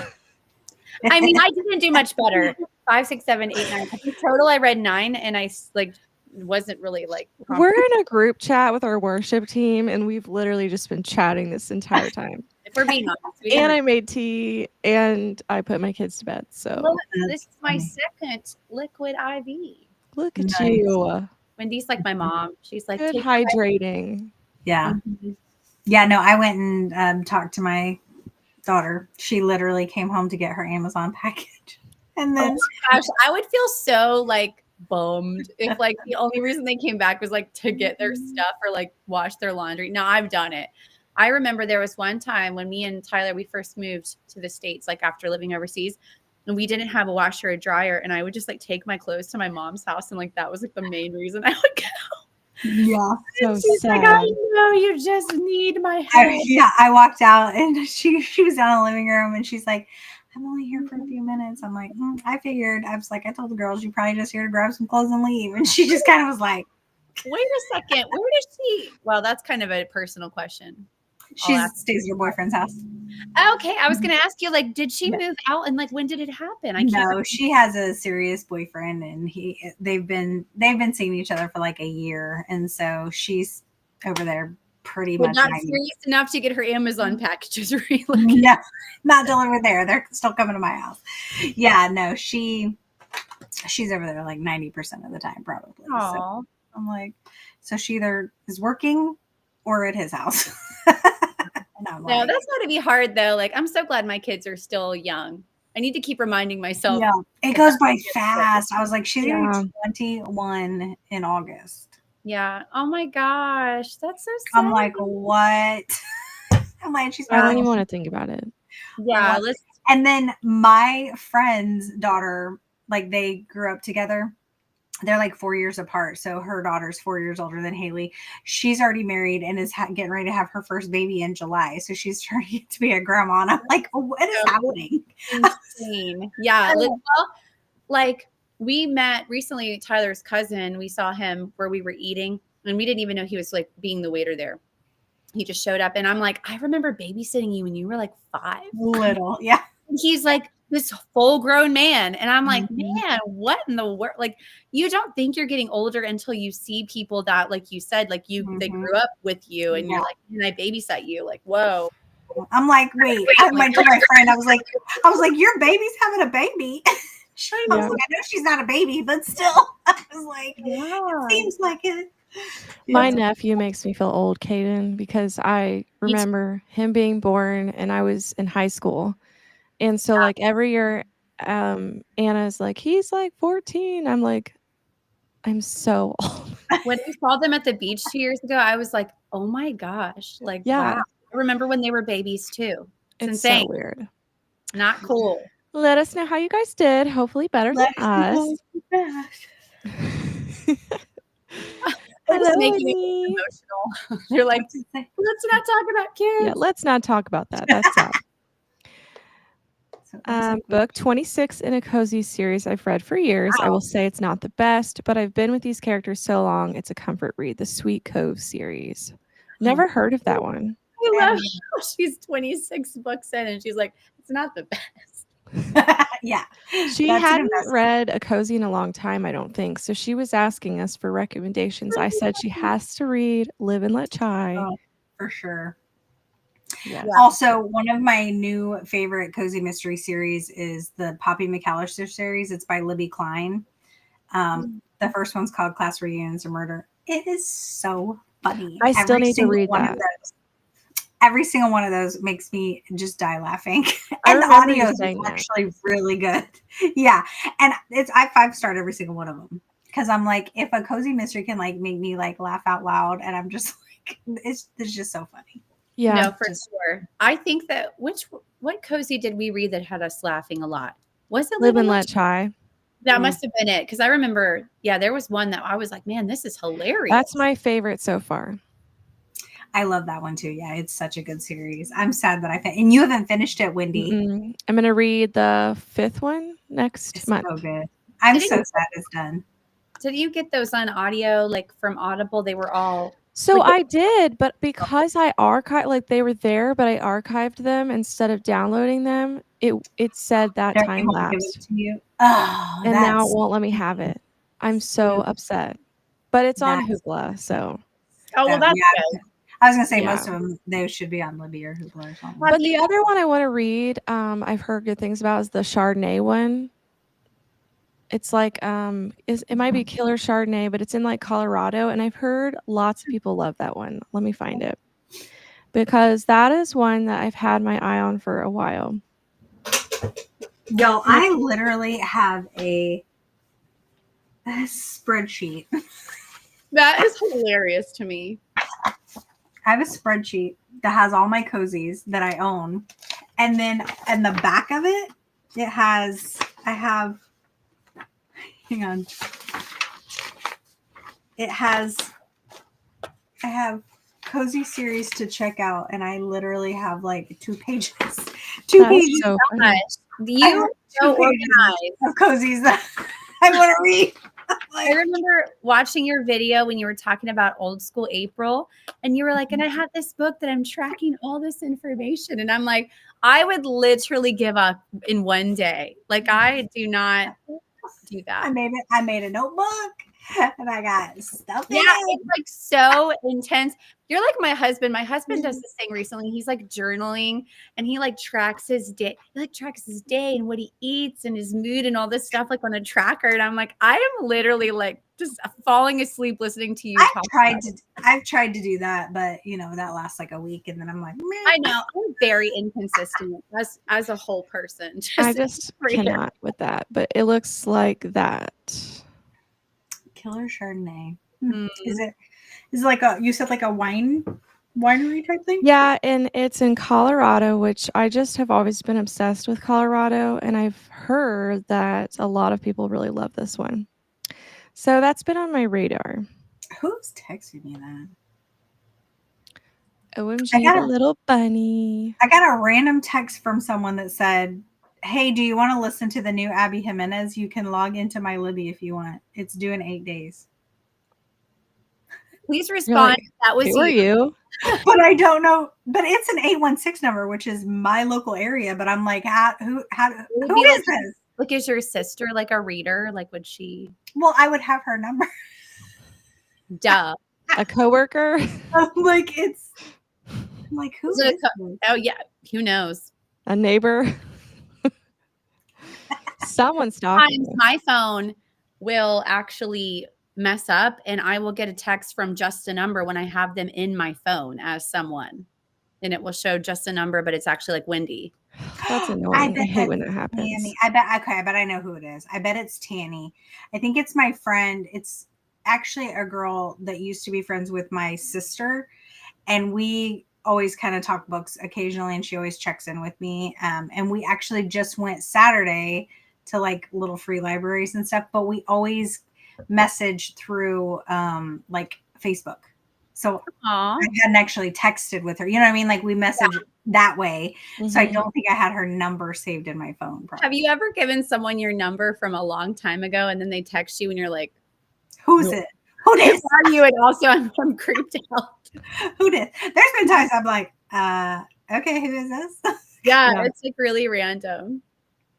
Speaker 3: I mean, I didn't do much better. 5, 6, 7, 8, 9. I think total I read 9, and I like wasn't really like.
Speaker 2: We're in a group chat with our worship team, and we've literally just been chatting this entire time.
Speaker 3: If we're being honest,
Speaker 2: And I made tea, and I put my kids to bed. So
Speaker 3: look, this is my second liquid IV.
Speaker 2: look at
Speaker 1: Nice.
Speaker 2: you.
Speaker 3: Wendy's like my mom. She's like,
Speaker 2: Good
Speaker 3: take
Speaker 2: hydrating.
Speaker 1: Yeah. Yeah, no, I went and talked to my daughter. She literally came home to get her Amazon package. And then
Speaker 3: gosh, I would feel so like bummed if like the only reason they came back was like to get their stuff or like wash their laundry. No, I've done it. I remember there was one time when me and Tyler, we first moved to the States, like after living overseas, and we didn't have a washer or dryer. And I would just like take my clothes to my mom's house. And like, that was like the main reason I would go.
Speaker 1: yeah.
Speaker 2: So
Speaker 3: She's
Speaker 2: sad.
Speaker 3: like, I know you just need my help.
Speaker 1: I walked out and she was down in the living room and she's like, I'm only here for a few minutes. I'm like, I figured. I was like, I told the girls you probably just here to grab some clothes and leave. And she just kind of was like,
Speaker 3: Wait a second. Where does she? Well, that's kind of a personal question.
Speaker 1: she stays at your boyfriend's house.
Speaker 3: Okay, I was going to ask you, like, did she move out, and like, when did it happen? I can't.
Speaker 1: No,
Speaker 3: remember.
Speaker 1: she has a serious boyfriend, and they've been seeing each other for like a year, and so she's over there pretty
Speaker 3: But
Speaker 1: much.
Speaker 3: not serious enough to get her Amazon packages really.
Speaker 1: No, not delivered there. They're still coming to my house. Yeah, no, she's over there like 90% of the time, probably. So I'm like, so she either is working or at his house. And I'm
Speaker 3: No,
Speaker 1: like,
Speaker 3: that's got to be hard though. Like, I'm so glad my kids are still young. I need to keep reminding myself.
Speaker 1: yeah, it goes by fast. I was like, she's
Speaker 2: Yeah.
Speaker 1: gonna be 21 in August.
Speaker 3: Yeah. Oh my gosh, that's so sad.
Speaker 1: I'm like, what? I'm like, she's
Speaker 2: I don't
Speaker 1: probably.
Speaker 2: even want to think about it.
Speaker 3: Yeah.
Speaker 1: And then my friend's daughter, like they grew up together. They're like 4 years apart. So her daughter's 4 years older than Haley. She's already married and is getting ready to have her first baby in July. So she's turning to be a grandma. And I'm like, what is happening?
Speaker 3: Insane. Yeah. Well, like we met recently, Tyler's cousin. We saw him where we were eating, and we didn't even know he was like being the waiter there. He just showed up, and I'm like, I remember babysitting you when you were like 5.
Speaker 1: Little. Yeah.
Speaker 3: And he's like this full grown man. And I'm like,
Speaker 1: Mhm.
Speaker 3: man, what in the world? Like, you don't think you're getting older until you see people that, like you said, like they
Speaker 1: Mhm.
Speaker 3: grew up with you, and
Speaker 1: Yeah.
Speaker 3: you're like, and I babysat you. Like, whoa.
Speaker 1: I'm like, wait. I went to my friend. I was like, your baby's having a baby. I was like, I know she's not a baby, but still, I was like,
Speaker 3: Yeah.
Speaker 1: it seems like it.
Speaker 2: My nephew makes me feel old, Caden, because I remember him being born and I was in high school. And so like every year, Anna's like, he's like 14. I'm like, I'm so old.
Speaker 3: When I saw them at the beach 2 years ago, I was like, oh my gosh. Like, wow. I remember when they were babies too. It's insane.
Speaker 2: So weird.
Speaker 3: Not cool.
Speaker 2: Let us know how you guys did. Hopefully better than us.
Speaker 3: Hello, making
Speaker 2: Annie.
Speaker 3: it emotional. They're like, let's not talk about kids.
Speaker 2: Yeah, let's not talk about that. That's sad. Book 26 in a cozy series I've read for years. Wow. I will say it's not the best, but I've been with these characters so long, it's a comfort read. The Sweet Cove series. Never heard of that one.
Speaker 3: I love how she's 26 books in and she's like, it's not the best.
Speaker 1: Yeah.
Speaker 2: She hadn't read a cozy in a long time, I don't think. So she was asking us for recommendations. I said she has to read Live and Let Chai.
Speaker 1: Oh, for sure.
Speaker 2: Yeah.
Speaker 1: Also, one of my new favorite cozy mystery series is the Poppy McAllister series. It's by Libby Klein. The first one's called Class Reunions or Murder. It is so funny.
Speaker 2: I still need to read that.
Speaker 1: Every single one of those makes me just die laughing. And the audio is actually really good. Yeah. And I 5-starred every single one of them. Because I'm like, if a cozy mystery can like make me like laugh out loud, and I'm just like, it's just so funny.
Speaker 3: Yeah. No, for sure. I think that what cozy did we read that had us laughing a lot? Was it
Speaker 2: Live and Let Chai?
Speaker 3: That must have been it. Because I remember, there was one that I was like, man, this is hilarious.
Speaker 2: That's my favorite so far.
Speaker 1: I love that one too. Yeah, it's such a good series. I'm sad that and you haven't finished it, Wendy.
Speaker 2: I'm going to read the 5th one next month.
Speaker 1: So good. I'm so sad it's done.
Speaker 3: Did you get those on audio, like from Audible? They were all.
Speaker 2: So I did, but because I archived, like they were there, but I archived them instead of downloading them. It said that time lapsed.
Speaker 1: Oh,
Speaker 2: and now it won't let me have it. I'm so upset. But it's on Hoopla, so.
Speaker 3: Oh, well, that's good.
Speaker 1: I was going to say most of them, they should be on Libby or Hoopla or something.
Speaker 2: But the other one I want to read, I've heard good things about, is the Chardonnay one. It's like, it might be Killer Chardonnay, but it's in like Colorado. And I've heard lots of people love that one. Let me find it. Because that is one that I've had my eye on for a while.
Speaker 1: Yo, I literally have a spreadsheet.
Speaker 3: That is hilarious to me.
Speaker 1: I have a spreadsheet that has all my cozies that I own. And then in the back of it, hang on. I have cozy series to check out, and I literally have like 2 pages. Two pages.
Speaker 2: So
Speaker 3: you are so organized
Speaker 1: of cozies that I want to read.
Speaker 3: I remember watching your video when you were talking about old school April, and you were like, and I have this book that I'm tracking all this information. And I'm like, I would literally give up in one day. Like, I do not do that.
Speaker 1: I made a notebook and I got stuff in
Speaker 3: it.
Speaker 1: It's
Speaker 3: like so intense. You're like my husband. My husband does this thing recently. He's like journaling and he like tracks his day. He like tracks his day and what he eats and his mood and all this stuff like on a tracker. And I'm like, I am literally like just falling asleep listening to you.
Speaker 1: I've tried to do that, but that lasts like a week and then I'm like, meh.
Speaker 3: I know I'm very inconsistent as a whole person.
Speaker 2: I just cannot with that, but it looks like that.
Speaker 1: Killer Chardonnay. Is it like you said like a winery type thing?
Speaker 2: Yeah, and it's in Colorado, which I just have always been obsessed with Colorado, and I've heard that a lot of people really love this one. So that's been on my radar.
Speaker 1: Who's texting me that?
Speaker 2: OMG, the little bunny.
Speaker 1: I got a random text from someone that said, hey, do you want to listen to the new Abby Jimenez? You can log into my Libby if you want. It's due in 8 days.
Speaker 3: Please respond. Like, that was
Speaker 2: you.
Speaker 1: But I don't know. But it's an 816 number, which is my local area. But I'm like, who is this?
Speaker 3: Like, is your sister like a reader? Like, would she?
Speaker 1: Well, I would have her number.
Speaker 3: Duh.
Speaker 2: A coworker?
Speaker 1: I'm like, who is this?
Speaker 3: Oh, yeah. Who knows?
Speaker 2: A neighbor? Someone's stalking
Speaker 3: Sometimes
Speaker 2: you.
Speaker 3: my phone will actually mess up and I will get a text from just a number when I have them in my phone as someone. And it will show just a number, but it's actually like Wendy.
Speaker 2: That's annoying. I hate when that happens.
Speaker 1: Tanny. I bet I know who it is. I bet it's Tanny. I think it's my friend. It's actually a girl that used to be friends with my sister, and we always kind of talk books occasionally, and she always checks in with me. And we actually just went Saturday to like little free libraries and stuff, but we always message through like Facebook. So
Speaker 3: Aw.
Speaker 1: I hadn't actually texted with her. You know what I mean? Like we message that way. So I
Speaker 2: Mhm.
Speaker 1: don't think I had her number saved in my phone. Probably.
Speaker 3: Have you ever given someone your number from a long time ago and then they text you and you're like,
Speaker 1: Who's it? Who
Speaker 3: who
Speaker 1: this?
Speaker 3: are you? And also I'm creeped out.
Speaker 1: Who this? There's been times I'm like, okay, who is this?
Speaker 3: Yeah,
Speaker 2: Yeah.
Speaker 3: it's like really random.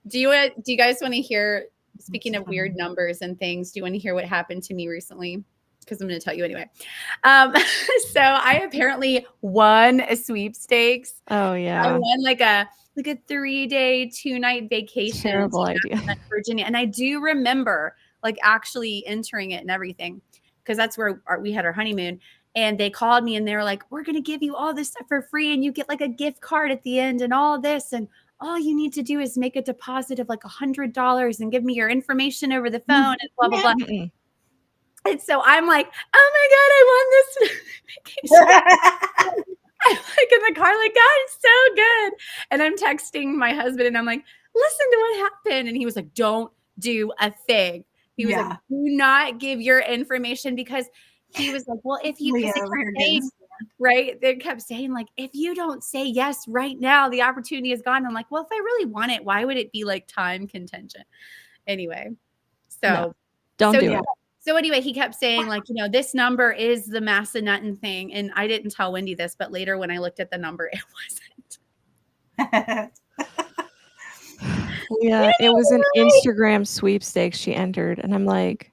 Speaker 3: Do you guys want to hear, speaking of weird numbers and things, do you want to hear what happened to me recently? Because I'm going to tell you anyway. So I apparently won a sweepstakes.
Speaker 2: Oh
Speaker 3: I
Speaker 2: yeah.
Speaker 3: won like a 3-day, 2-night vacation
Speaker 2: Terrible
Speaker 3: to
Speaker 2: idea.
Speaker 3: Virginia. And I do remember like actually entering it and everything, because that's where we had our honeymoon. And they called me and they were like, we're going to give you all this stuff for free. And you get like a gift card at the end and all this. And all you need to do is make a deposit of like $100 and give me your information over the phone and blah, blah, blah.
Speaker 2: Mm-mm.
Speaker 3: And so I'm like, oh my God, I won this vacation. I'm like in the car, like, God, it's so good. And I'm texting my husband and I'm like, listen to what happened. And he was like, don't do a thing. He was like, do not give your information, because he was like, well, if you,
Speaker 1: Leah over here getting
Speaker 3: right, they kept saying like, if you don't say yes right now, the opportunity is gone. I'm like, well, if I really want it, why would it be like time contingent? Anyway, so
Speaker 2: No, don't do it.
Speaker 3: So anyway, he kept saying like, this number is the Massanutten thing. And I didn't tell Wendy this, but later when I looked at the number, it wasn't.
Speaker 2: Yeah, it was an Instagram sweepstakes she entered. And I'm like,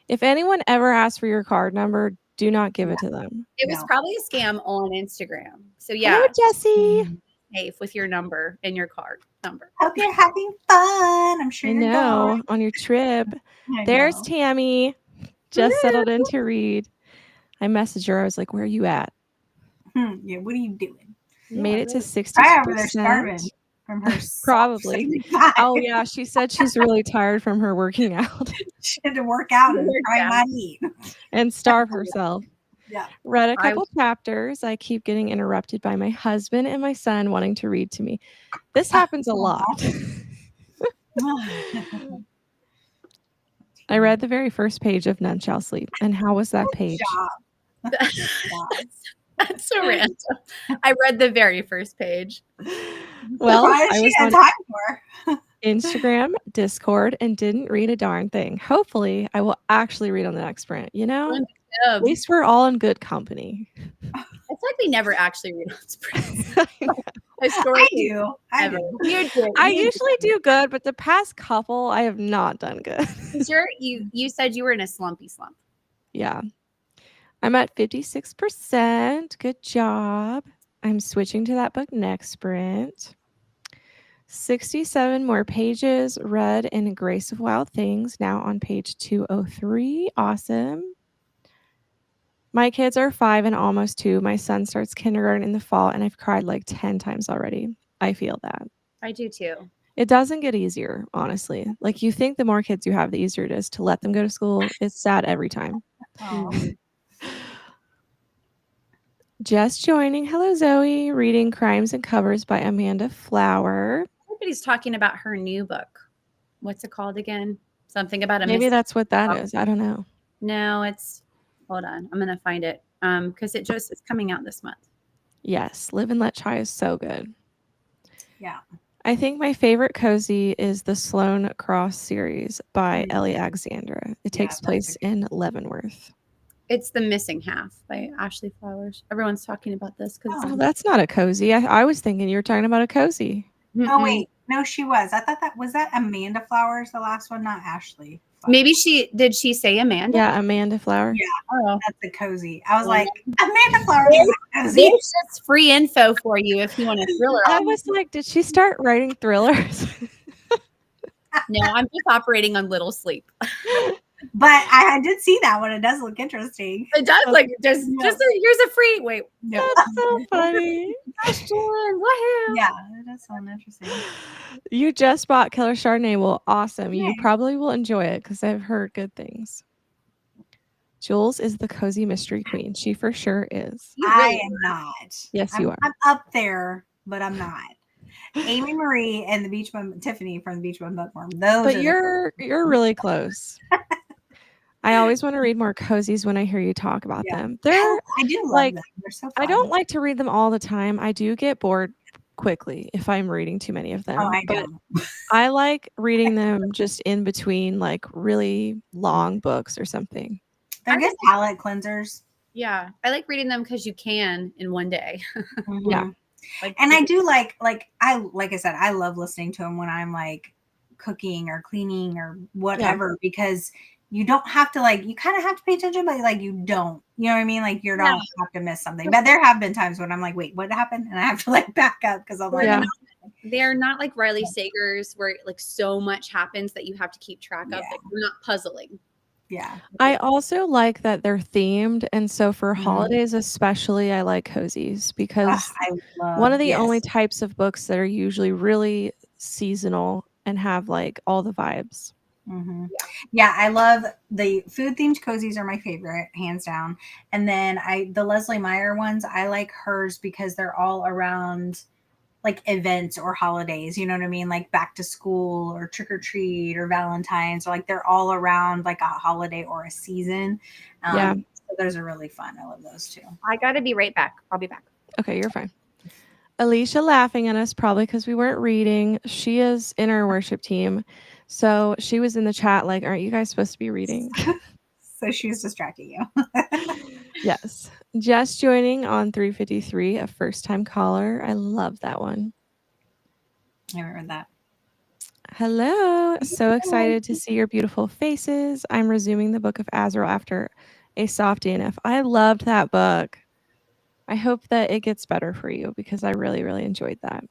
Speaker 2: if anyone ever asks for your card number, do not give it to them.
Speaker 3: It was probably a scam on Instagram. So
Speaker 2: Hello, Jessie.
Speaker 3: safe with your number and your card number.
Speaker 1: Hope you're having fun. I'm sure
Speaker 2: I
Speaker 1: you're
Speaker 2: know,
Speaker 1: going.
Speaker 2: on your trip.
Speaker 1: I
Speaker 2: There's
Speaker 1: know.
Speaker 2: Tammy. Just settled in to read. I messaged her. I was like, where are you at?
Speaker 1: Yeah, what are you doing?
Speaker 2: Made it to 60%.
Speaker 1: I over there starving from her.
Speaker 2: Probably. Oh yeah, she said she's really tired from her working out
Speaker 1: She had to work out and try not eat.
Speaker 2: and starve herself.
Speaker 1: Yeah.
Speaker 2: Read a couple chapters. I keep getting interrupted by my husband and my son wanting to read to me. This happens a lot. I read the very first page of None Shall Sleep. And how was that page?
Speaker 3: That's so random. I read the very first page.
Speaker 2: Well,
Speaker 1: I
Speaker 2: I was
Speaker 1: had
Speaker 2: on
Speaker 1: time for.
Speaker 2: Instagram, Discord, and didn't read a darn thing. Hopefully, I will actually read on the next sprint. At least we're all in good company.
Speaker 3: It's like we never actually read on sprints.
Speaker 1: I do.
Speaker 3: I
Speaker 2: usually do good, but the past couple, I have not done good.
Speaker 3: You said you were in a slumpy slump.
Speaker 2: Yeah. I'm at 56%. Good job. I'm switching to that book next sprint. 67 more pages read in Grace of Wild Things, now on page 203. Awesome. My kids are 5 and almost 2. My son starts kindergarten in the fall, and I've cried like 10 times already. I feel that.
Speaker 3: I do too.
Speaker 2: It doesn't get easier, honestly. Like, you think the more kids you have, the easier it is to let them go to school. It's sad every time.
Speaker 1: Oh.
Speaker 2: Just joining. Hello, Zoe. Reading Crimes and Covers by Amanda Flower.
Speaker 3: Everybody's talking about her new book. What's it called again? Something about a
Speaker 2: Maybe that's what that is. I don't know.
Speaker 3: No, it's, hold on. I'm going to find it. Because it's coming out this month.
Speaker 2: Yes. Live and Let Try is so good.
Speaker 1: Yeah.
Speaker 2: I think my favorite cozy is the Sloane Cross series by Ellie Alexandra. It takes place in Leavenworth.
Speaker 3: It's The Missing Half by Ashley Flowers. Everyone's talking about this.
Speaker 2: Oh, that's not a cozy. I was thinking you were talking about a cozy.
Speaker 1: Oh, wait. No, she was. I thought that was Amanda Flowers, the last one, not Ashley.
Speaker 3: Maybe did she say Amanda?
Speaker 2: Yeah, Amanda Flower.
Speaker 1: Yeah, that's a cozy. I was like, Amanda Flower is a cozy.
Speaker 3: There's just free info for you if you want a thriller.
Speaker 2: I was like, did she start writing thrillers?
Speaker 3: No, I'm just operating on little sleep.
Speaker 1: But I did see that one. It does look interesting.
Speaker 3: It does like here's a free wait.
Speaker 1: No.
Speaker 2: That's so funny.
Speaker 3: Question, woohoo.
Speaker 1: Yeah, it does sound interesting.
Speaker 2: You just bought Killer Chardonnay. Well, awesome. You
Speaker 1: Nice.
Speaker 2: probably will enjoy it because I've heard good things. Jules is the cozy mystery queen. She for sure is.
Speaker 3: You
Speaker 1: I
Speaker 3: really
Speaker 1: am not.
Speaker 2: Yes, you are.
Speaker 1: I'm up there, but I'm not. Amy Marie and the Beach Bum Tiffany from the Beach Bum Bookworm. Those
Speaker 2: But
Speaker 1: are
Speaker 2: you're really close. I always want to read more cozies when I hear you talk about them. They're
Speaker 1: I do love
Speaker 2: like
Speaker 1: them. They're so fun.
Speaker 2: I don't like to read them all the time. I do get bored quickly if I'm reading too many of them.
Speaker 1: Oh, I
Speaker 2: but
Speaker 1: know.
Speaker 2: I like reading them just in between like really long books or something.
Speaker 1: They're good palate cleansers.
Speaker 3: Yeah, I like reading them because you can in one day.
Speaker 2: Yeah.
Speaker 3: Like,
Speaker 1: And I do like I said, I love listening to them when I'm like cooking or cleaning or whatever because you don't have to you kind of have to pay attention, but like you don't. You know what I mean? Like you don't have to miss something. But there have been times when I'm like, wait, what happened? And I have to like back up because I'm like,
Speaker 3: they're not like Riley Sager's where like so much happens that you have to keep track of. Like, they're not puzzling.
Speaker 1: Yeah.
Speaker 2: I also like that they're themed. And so for holidays, especially, I like cozies because one of the only types of books that are usually really seasonal and have like all the vibes.
Speaker 1: Mm-hmm. Yeah, I love the food themed cozies are my favorite, hands down. And then the Leslie Meyer ones, I like hers because they're all around like events or holidays, you know what I mean? Like back to school or trick or treat or Valentine's, or like they're all around like a holiday or a season. So those are really fun. I love those too.
Speaker 3: I got to be right back. I'll be back.
Speaker 2: Okay, you're fine. Alicia laughing at us probably because we weren't reading. She is in our worship team. So she was in the chat like, aren't you guys supposed to be reading?
Speaker 1: So she was distracting you.
Speaker 2: Yes. Just joining on 353, a first-time caller. I love that one.
Speaker 1: I haven't read that.
Speaker 2: Hello. So excited to see your beautiful faces. I'm resuming the book of Azrael after a soft DNF. I loved that book. I hope that it gets better for you because I really, really enjoyed that.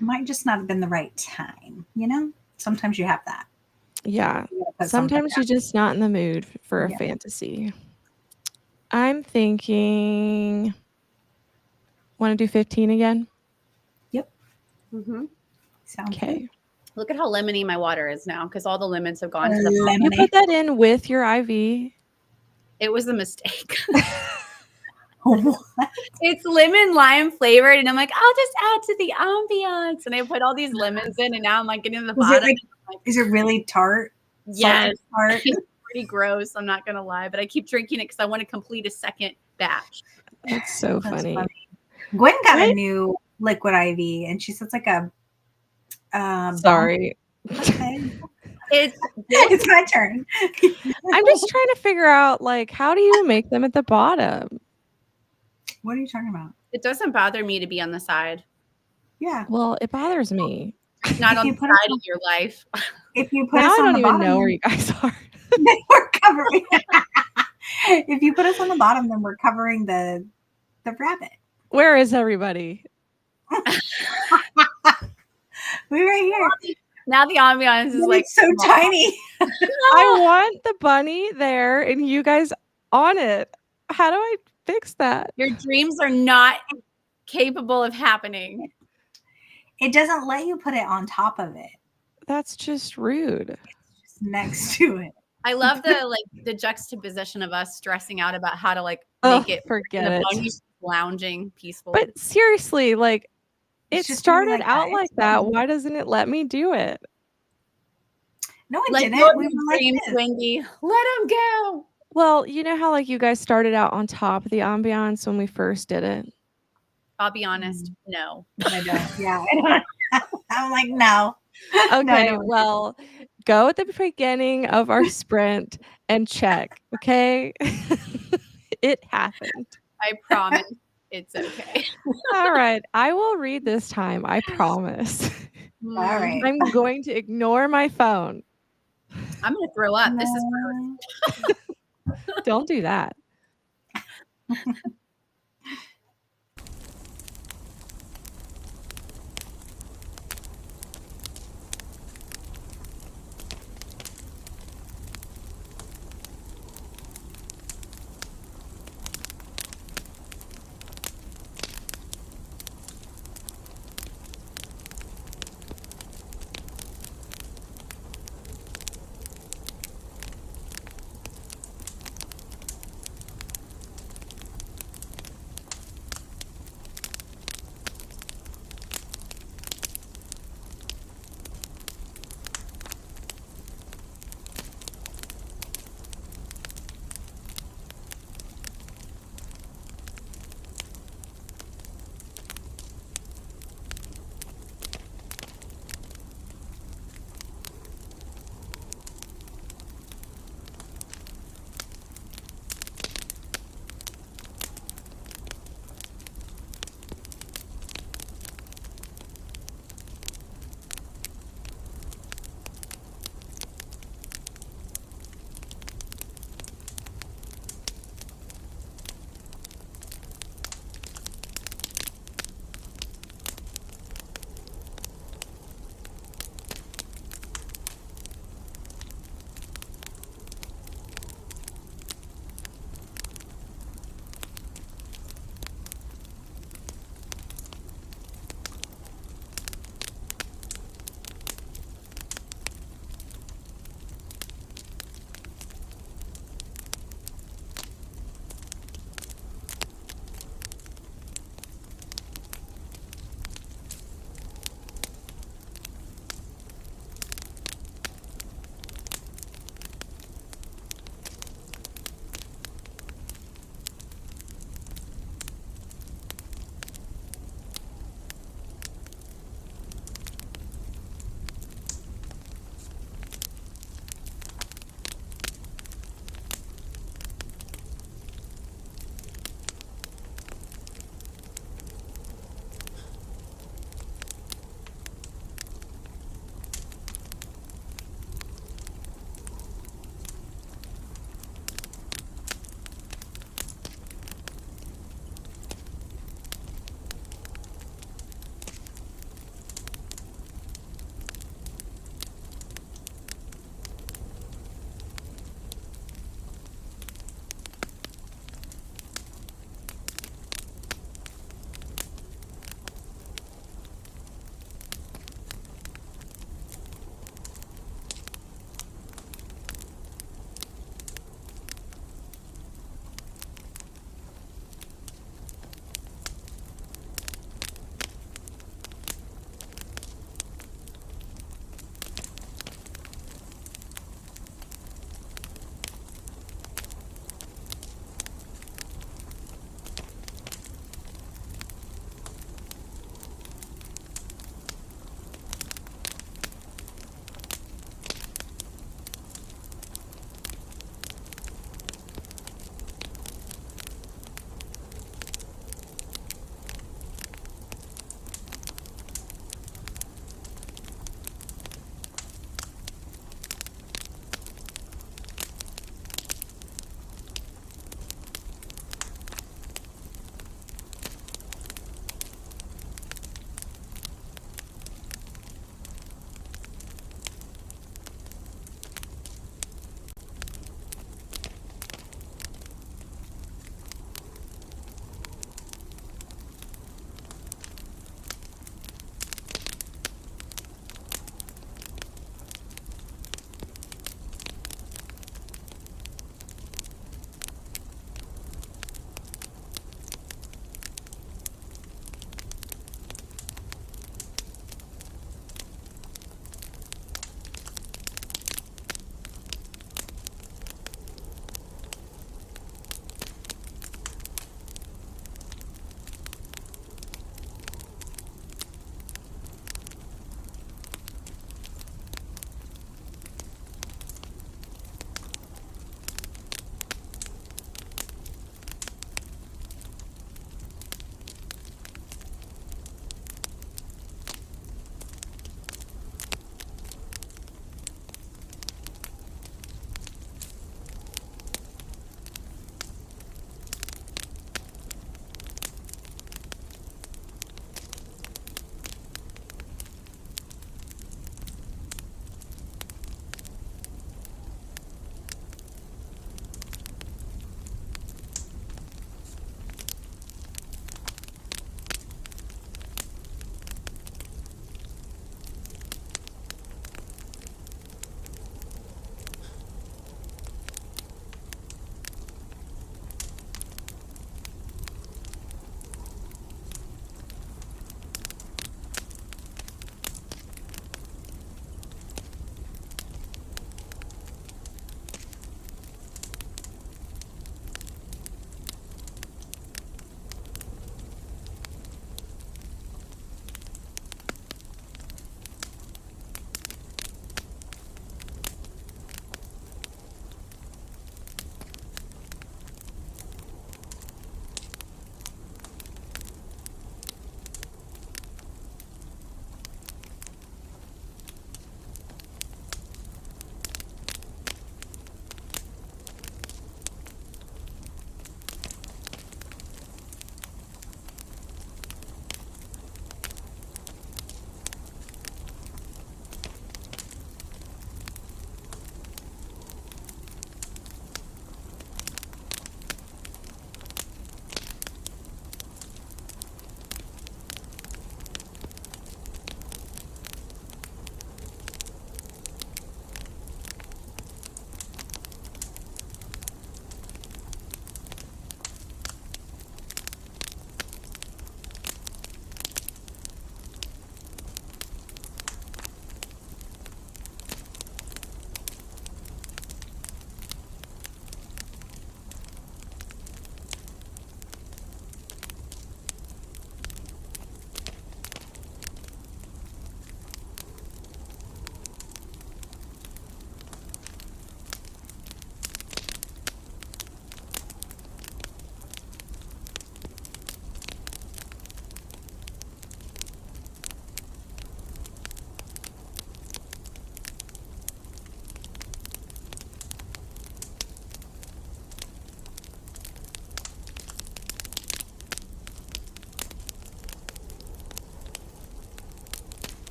Speaker 1: Might just not have been the right time, you know? Sometimes you have that.
Speaker 2: Yeah. Sometimes you're just not in the mood for a fantasy. I'm thinking, want to do 15 again?
Speaker 1: Yep.
Speaker 3: Mm-hmm.
Speaker 1: Sounds good.
Speaker 3: Look at how lemony my water is now because all the lemons have gone to the
Speaker 2: bottom. You put that in with your IV?
Speaker 3: It was a mistake. It's lemon lime flavored, and I'm like, I'll just add to the ambiance. And I put all these lemons in, and now I'm like getting to the bottom.
Speaker 1: Is it really tart?
Speaker 3: Yes. Tart? It's pretty gross. I'm not gonna lie, but I keep drinking it because I want to complete a second batch.
Speaker 2: That's so funny.
Speaker 1: Gwen got a new liquid IV, and she says like a.
Speaker 2: Sorry.
Speaker 1: It's my turn.
Speaker 2: I'm just trying to figure out like how do you make them at the bottom?
Speaker 1: What are you talking about?
Speaker 3: It doesn't bother me to be on the side.
Speaker 1: Yeah.
Speaker 2: Well, it bothers me.
Speaker 3: Not on the side of your life.
Speaker 1: If you put
Speaker 2: now
Speaker 1: us
Speaker 2: I
Speaker 1: on
Speaker 2: don't
Speaker 1: the
Speaker 2: even
Speaker 1: bottom,
Speaker 2: know where you guys are.
Speaker 1: We're covering. If you put us on the bottom, then we're covering the rabbit.
Speaker 2: Where is everybody?
Speaker 1: We're right here.
Speaker 3: Now the ambiance is like
Speaker 1: so tiny.
Speaker 2: I want the bunny there and you guys on it. How do I fix that?
Speaker 3: Your dreams are not capable of happening.
Speaker 1: It doesn't let you put it on top of it.
Speaker 2: That's just rude.
Speaker 1: It's just next to it.
Speaker 3: I love the juxtaposition of us stressing out about how to make it
Speaker 2: forget it.
Speaker 3: Bunny's lounging peaceful.
Speaker 2: But seriously, like it started out
Speaker 1: that.
Speaker 2: like that. Why doesn't it let me do it?
Speaker 1: No, it
Speaker 3: like
Speaker 1: didn't.
Speaker 3: We were dreams, Wendy. Let him go.
Speaker 2: Well, you know how like you guys started out on top of the ambiance when we first did it?
Speaker 3: I'll be honest, no.
Speaker 1: I don't. Yeah, I don't. I'm like, no.
Speaker 2: Okay, well, go at the beginning of our sprint and check, okay? It happened.
Speaker 3: I promise it's okay.
Speaker 2: All right, I will read this time, I promise.
Speaker 1: All right.
Speaker 2: I'm going to ignore my phone.
Speaker 3: I'm going to throw up. This is gross.
Speaker 2: Don't do that.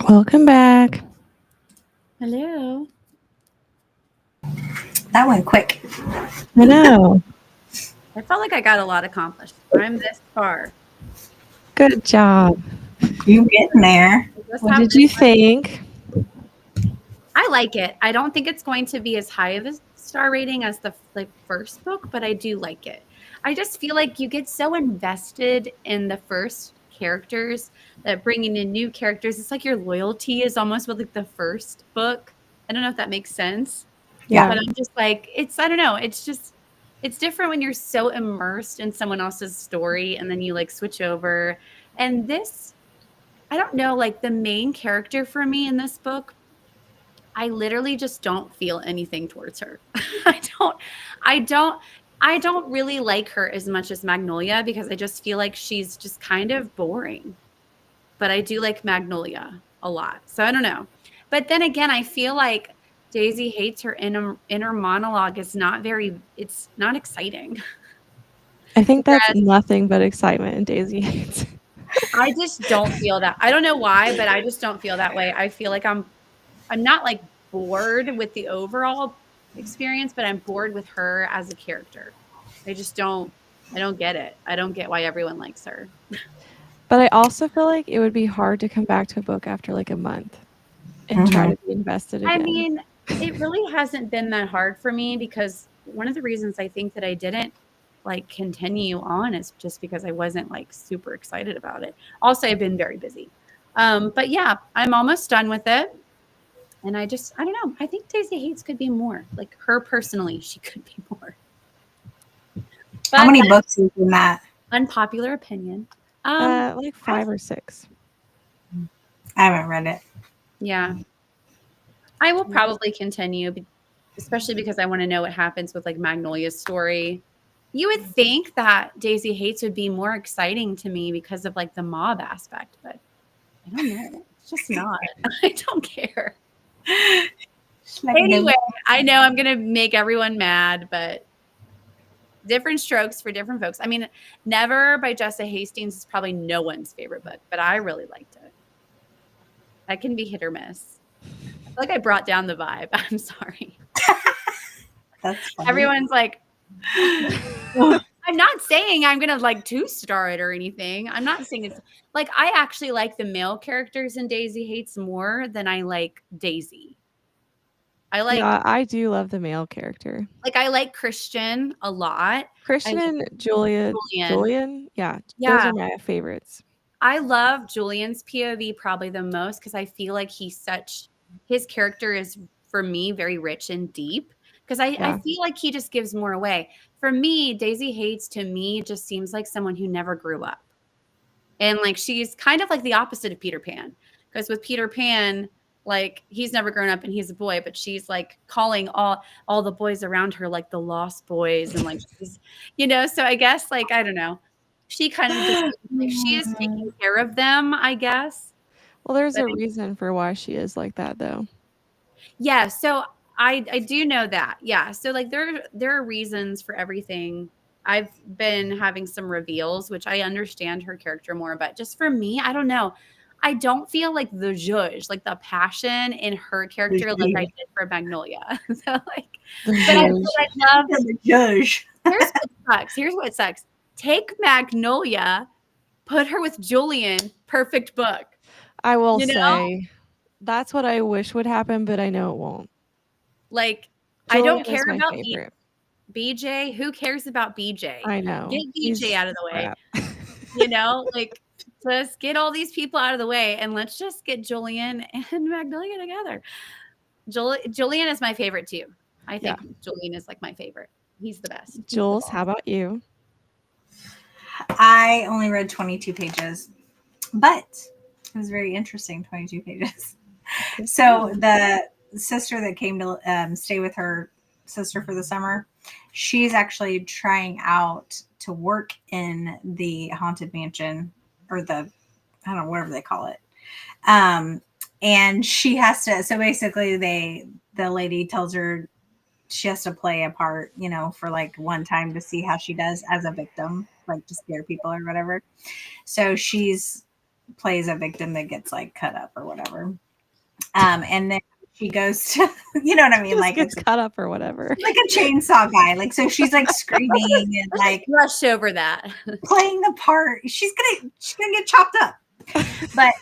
Speaker 2: Welcome back.
Speaker 3: Hello.
Speaker 1: That went quick.
Speaker 2: I know.
Speaker 3: I felt like I got a lot accomplished. I'm this far.
Speaker 2: Good job.
Speaker 1: You getting there?
Speaker 2: What did you think?
Speaker 3: I like it. I don't think it's going to be as high of a star rating as the first book, but I do like it. I just feel like you get so invested in the first characters that bringing in new characters, it's like your loyalty is almost with like the first book. I don't know if that makes sense.
Speaker 2: Yeah.
Speaker 3: But I'm just like, I don't know. It's different when you're so immersed in someone else's story and then you like switch over. And this, I don't know, like the main character for me in this book, I literally just don't feel anything towards her. I don't I don't I don't really like her as much as Magnolia because I just feel like she's just kind of boring. But I do like Magnolia a lot. So I don't know. But then again, I feel like Daisy hates her inner monologue is it's not exciting.
Speaker 2: I think that's
Speaker 3: Whereas
Speaker 2: nothing but excitement in Daisy Hates.
Speaker 3: I just don't feel that. I don't know why, but I just don't feel that way. I feel like I'm not like bored with the overall experience, but I'm bored with her as a character. I don't get it. I don't get why everyone likes her.
Speaker 2: But I also feel like it would be hard to come back to a book after like a month and try to be invested
Speaker 3: I
Speaker 2: again.
Speaker 3: mean, it really hasn't been that hard for me because one of the reasons I think that I didn't like continue on is just because I wasn't like super excited about it. Also, I've been very busy. But yeah, I'm almost done with it. And I don't know. I think Daisy Hates could be more. Like her personally, she could be more. But
Speaker 1: How many books is in that?
Speaker 3: unpopular opinion.
Speaker 2: Like 5 or 6.
Speaker 1: I haven't read it.
Speaker 3: Yeah. I will probably continue, especially because I want to know what happens with like Magnolia's story. You would think that Daisy Hates would be more exciting to me because of like the mob aspect, but I don't know. It's just not. I don't care. Anyway, I know I'm going to make everyone mad, but different strokes for different folks. I mean, Never by Jessa Hastings is probably no one's favorite book, but I really liked it. That can be hit or miss. I feel like I brought down the vibe. I'm sorry.
Speaker 1: That's funny.
Speaker 3: Everyone's like, I'm not saying I'm gonna like 2-star it or anything. I'm not saying it's like I actually like the male characters in Daisy Hates more than I like Daisy.
Speaker 2: Yeah, I do love the male character.
Speaker 3: Like I like Christian a lot.
Speaker 2: Christian and Julian. Yeah, those are my favorites.
Speaker 3: I love Julian's POV probably the most because I feel like his character is for me very rich and deep because I feel like he just gives more away. For me, Daisy Hates to me just seems like someone who never grew up. And like she's kind of like the opposite of Peter Pan. Because with Peter Pan, like he's never grown up and he's a boy, but she's like calling all the boys around her like the lost boys and like she's, so I guess like I don't know. She kind of just like she is taking care of them, I guess.
Speaker 2: Well, there's a reason for why she is like that though.
Speaker 3: Yeah, so I do know that. Yeah. So like there are reasons for everything. I've been having some reveals, which I understand her character more, but just for me, I don't know. I don't feel like the zhuzh, like the passion in her character, like I did for Magnolia. So like, but I love
Speaker 1: the zhuzh.
Speaker 3: Here's what sucks. Take Magnolia, put her with Julian, perfect book.
Speaker 2: I will say that's what I wish would happen, but I know it won't.
Speaker 3: Like,
Speaker 2: Julian
Speaker 3: I don't care about BJ. Who cares about BJ?
Speaker 2: I know.
Speaker 3: Get BJ out of the way.
Speaker 2: Crap.
Speaker 3: Like let's get all these people out of the way and let's just get Julian and Magnolia together. Julian is my favorite too. I think Julian is like my favorite. He's the best.
Speaker 2: Jules, how about you?
Speaker 1: I only read 22 pages, but it was very interesting 22 pages. So the sister that came to stay with her sister for the summer, she's actually trying out to work in the haunted mansion or I don't know, whatever they call it. And she has to, so basically the lady tells her she has to play a part, for like one time to see how she does as a victim, like to scare people or whatever. So she's plays a victim that gets like cut up or whatever. And then she goes to, you know what I mean?
Speaker 2: Just
Speaker 1: Like
Speaker 2: gets
Speaker 1: it's
Speaker 2: cut up or whatever.
Speaker 1: like a chainsaw guy. Like, so she's like screaming and like
Speaker 3: Rush over that.
Speaker 1: playing the part. She's gonna get chopped up. But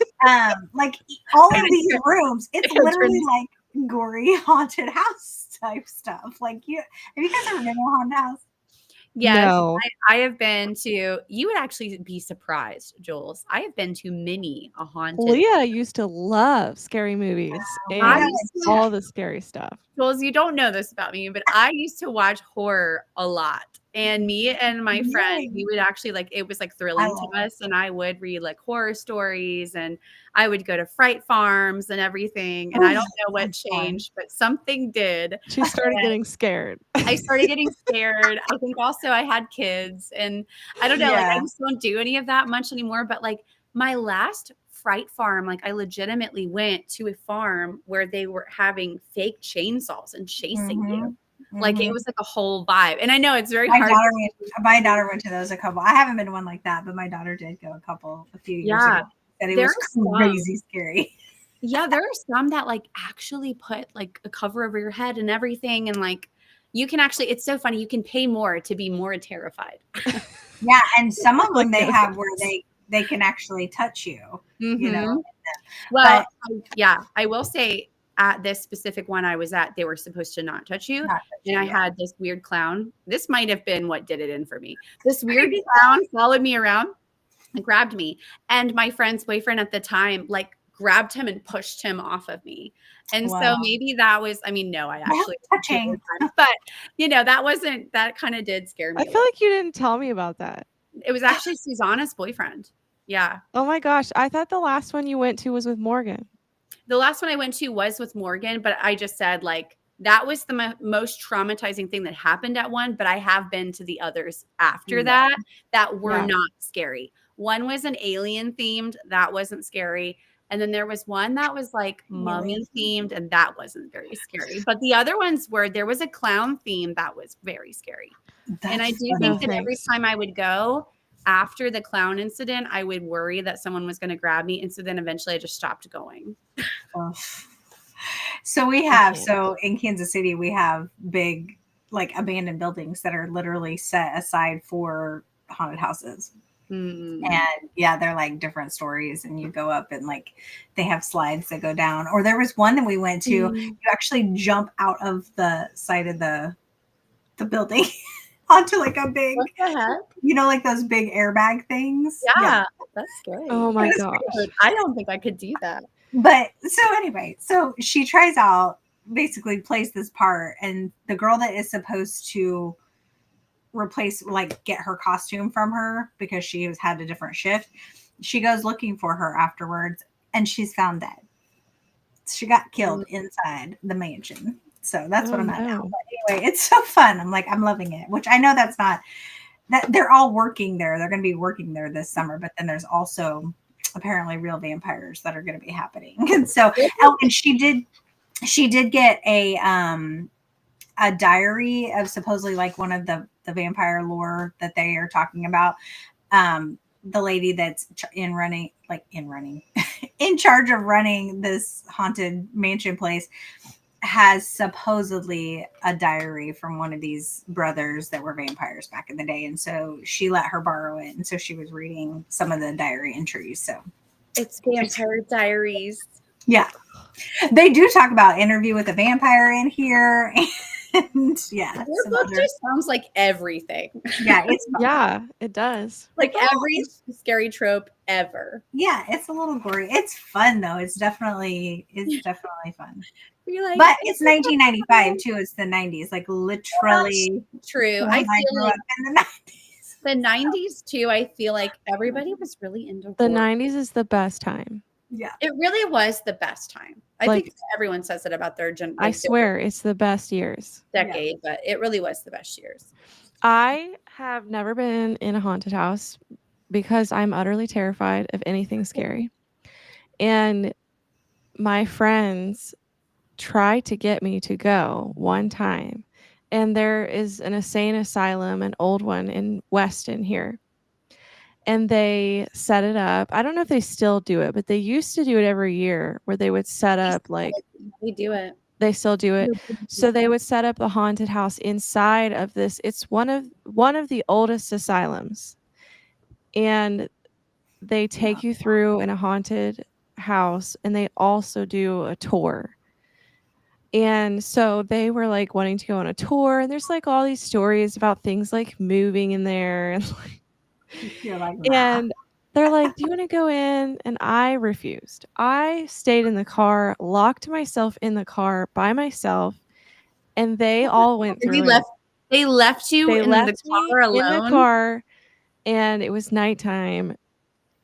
Speaker 1: like all of these rooms, it's literally like gory haunted house type stuff. Like have you guys ever been to a haunted house?
Speaker 3: Yes,
Speaker 2: No.
Speaker 3: I have been to, you would actually be surprised, Jules. I have been to many a haunted.
Speaker 2: Leah used to love scary movies
Speaker 3: I
Speaker 2: and
Speaker 3: used to-
Speaker 2: all the scary stuff.
Speaker 3: Jules, you don't know this about me, but I used to watch horror a lot. And me and my friend, we would actually like, it was like thrilling to us. And I would read like horror stories and I would go to fright farms and everything. And I don't know what changed, but something did.
Speaker 2: She started getting scared.
Speaker 3: I started getting scared. I think also I had kids and I don't know, like I just don't do any of that much anymore. But like my last fright farm, like I legitimately went to a farm where they were having fake chainsaws and chasing you. Like it was like a whole vibe. And I know it's very hard.
Speaker 1: My daughter went to those a couple. I haven't been to one like that, but my daughter did go a few years ago. And it was crazy scary.
Speaker 3: Yeah, there are some that like actually put like a cover over your head and everything. And like you can actually, it's so funny. You can pay more to be more terrified.
Speaker 1: Yeah. And some of them they have where they can actually touch you, you know?
Speaker 3: Well, yeah, I will say at this specific one I was at, they were supposed to not touch you. And I had this weird clown. This might have been what did it in for me. This weird clown followed me around and grabbed me. And my friend's boyfriend at the time, like, grabbed him and pushed him off of me. And so maybe that was, I mean, no, I actually
Speaker 1: touching.
Speaker 3: But you know, that kind of did scare me.
Speaker 2: I feel like you didn't tell me about that.
Speaker 3: It was actually Susanna's boyfriend. Yeah.
Speaker 2: Oh my gosh. I thought the last one you went to was with Morgan.
Speaker 3: The last one I went to was with Morgan, but I just said like that was the most traumatizing thing that happened at one, but I have been to the others after that were not scary. One was an alien themed, that wasn't scary. And then there was one that was like mummy themed, and that wasn't very scary. But the other ones were, there was a clown theme that was very scary. And I do think that every time I would go after the clown incident, I would worry that someone was going to grab me. And so then eventually I just stopped going.
Speaker 1: So we have, in Kansas City, we have big like abandoned buildings that are literally set aside for haunted houses. And yeah, they're like different stories, and you go up and like they have slides that go down. Or there was one that we went to, you actually jump out of the side of the building onto like a big,
Speaker 3: what the heck?
Speaker 1: You know, like those big airbag things.
Speaker 3: Yeah. That's scary.
Speaker 2: Oh my gosh.
Speaker 3: I don't think I could do that.
Speaker 1: But so anyway, so she tries out, basically plays this part, and the girl that is supposed to replace, like get her costume from her because she has had a different shift, she goes looking for her afterwards, and she's found dead. She got killed inside the mansion. So that's what I'm at now. But anyway, it's so fun. I'm loving it, which I know that's not that they're all working there. They're going to be working there this summer, but then there's also apparently real vampires that are going to be happening. And so, and she did get a diary of supposedly like one of the vampire lore that they are talking about. The lady that's in charge of running this haunted mansion place has supposedly a diary from one of these brothers that were vampires back in the day. And so she let her borrow it. And so she was reading some of the diary entries. So
Speaker 3: it's Vampire Diaries.
Speaker 1: Yeah. They do talk about Interview with a Vampire in here. And yeah.
Speaker 3: Your book just sounds like everything.
Speaker 1: Yeah, it's fun.
Speaker 2: Yeah, it does.
Speaker 3: Like every scary trope ever.
Speaker 1: Yeah, it's a little gory. It's fun though. It's definitely fun.
Speaker 3: Like,
Speaker 1: but it's 1995 too. It's the 90s, like literally.
Speaker 3: True. I feel like in the 90s. The 90s too. I feel like everybody was really into
Speaker 2: the 90s is the best time.
Speaker 1: Yeah,
Speaker 3: it really was the best time. I think everyone says it about their generation.
Speaker 2: I swear it's the best years.
Speaker 3: Decade, but it really was the best years.
Speaker 2: I have never been in a haunted house because I'm utterly terrified of anything scary. And my friends tried to get me to go one time. And there is an insane asylum, an old one in Weston here. and they set it up. I don't know if they still do it, but they used to do it every year where they would set up like
Speaker 3: They do it.
Speaker 2: they still do it. So they would set up the haunted house inside of this. It's one of the oldest asylums. And they take you through in a haunted house, and they also do a tour. And so they were like wanting to go on a tour, and there's like all these stories about things like moving in there and
Speaker 1: You're like, nah.
Speaker 2: and they're like, "Do you want to go in?" And I refused. I stayed in the car, locked myself in the car by myself, and they all went through it.
Speaker 3: They left you
Speaker 2: They
Speaker 3: in
Speaker 2: left
Speaker 3: the
Speaker 2: me
Speaker 3: car alone.
Speaker 2: in the car, and it was nighttime,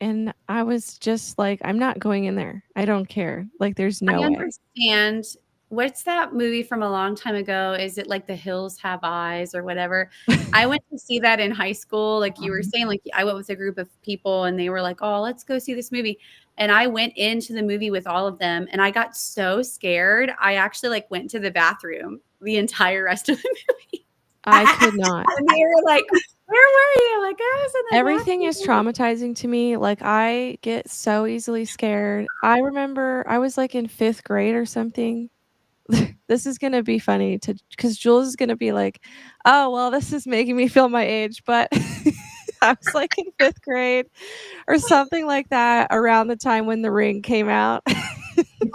Speaker 2: and I was just like, "I'm not going in there. I don't care. Like, there's no
Speaker 3: I
Speaker 2: way."
Speaker 3: understand. What's that movie from a long time ago? Is it like The Hills Have Eyes or whatever? I went to see that in high school. Like you were saying, like I went with a group of people and they were like, "Oh, let's go see this movie." And I went into the movie with all of them and I got so scared. I actually like went to the bathroom the entire rest of the movie.
Speaker 2: I could not.
Speaker 3: And they were like, "Where were you?" Like, I was in the
Speaker 2: Everything is
Speaker 3: bathroom.
Speaker 2: traumatizing to me. Like, I get so easily scared. I remember I was like in 5th grade or something. This is gonna be funny because Jules is gonna be like, "Oh, well, this is making me feel my age," but I was like in 5th grade or something like that around the time when The Ring came out.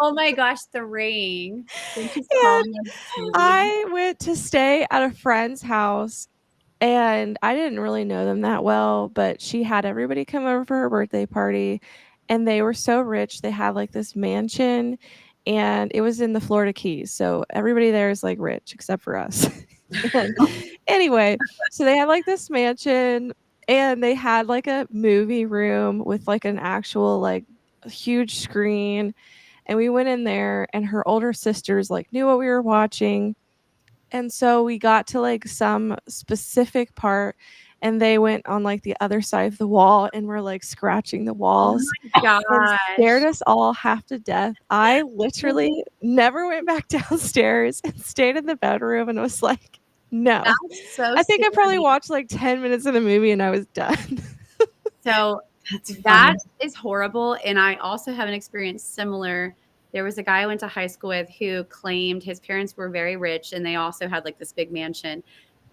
Speaker 3: Oh my gosh, The Ring. Didn't you
Speaker 2: And
Speaker 3: fall in love with this movie?
Speaker 2: I went to stay at a friend's house, and I didn't really know them that well, but she had everybody come over for her birthday party, and they were so rich. They had like this mansion, and it was in the Florida Keys. So everybody there is like rich except for us. And anyway, so they had like this mansion, and they had like a movie room with like an actual like huge screen. And we went in there, and her older sisters like knew what we were watching. And so we got to like some specific part, and they went on like the other side of the wall and were like scratching the
Speaker 3: Oh
Speaker 2: walls
Speaker 3: my
Speaker 2: and scared
Speaker 3: gosh.
Speaker 2: us all half to death. I literally never went back downstairs and stayed in the bedroom and was like, no.
Speaker 3: That's so
Speaker 2: I think I probably
Speaker 3: scary.
Speaker 2: watched like 10 minutes of the movie and I was done.
Speaker 3: So that is horrible. And I also have an experience similar. There was a guy I went to high school with who claimed his parents were very rich and they also had like this big mansion.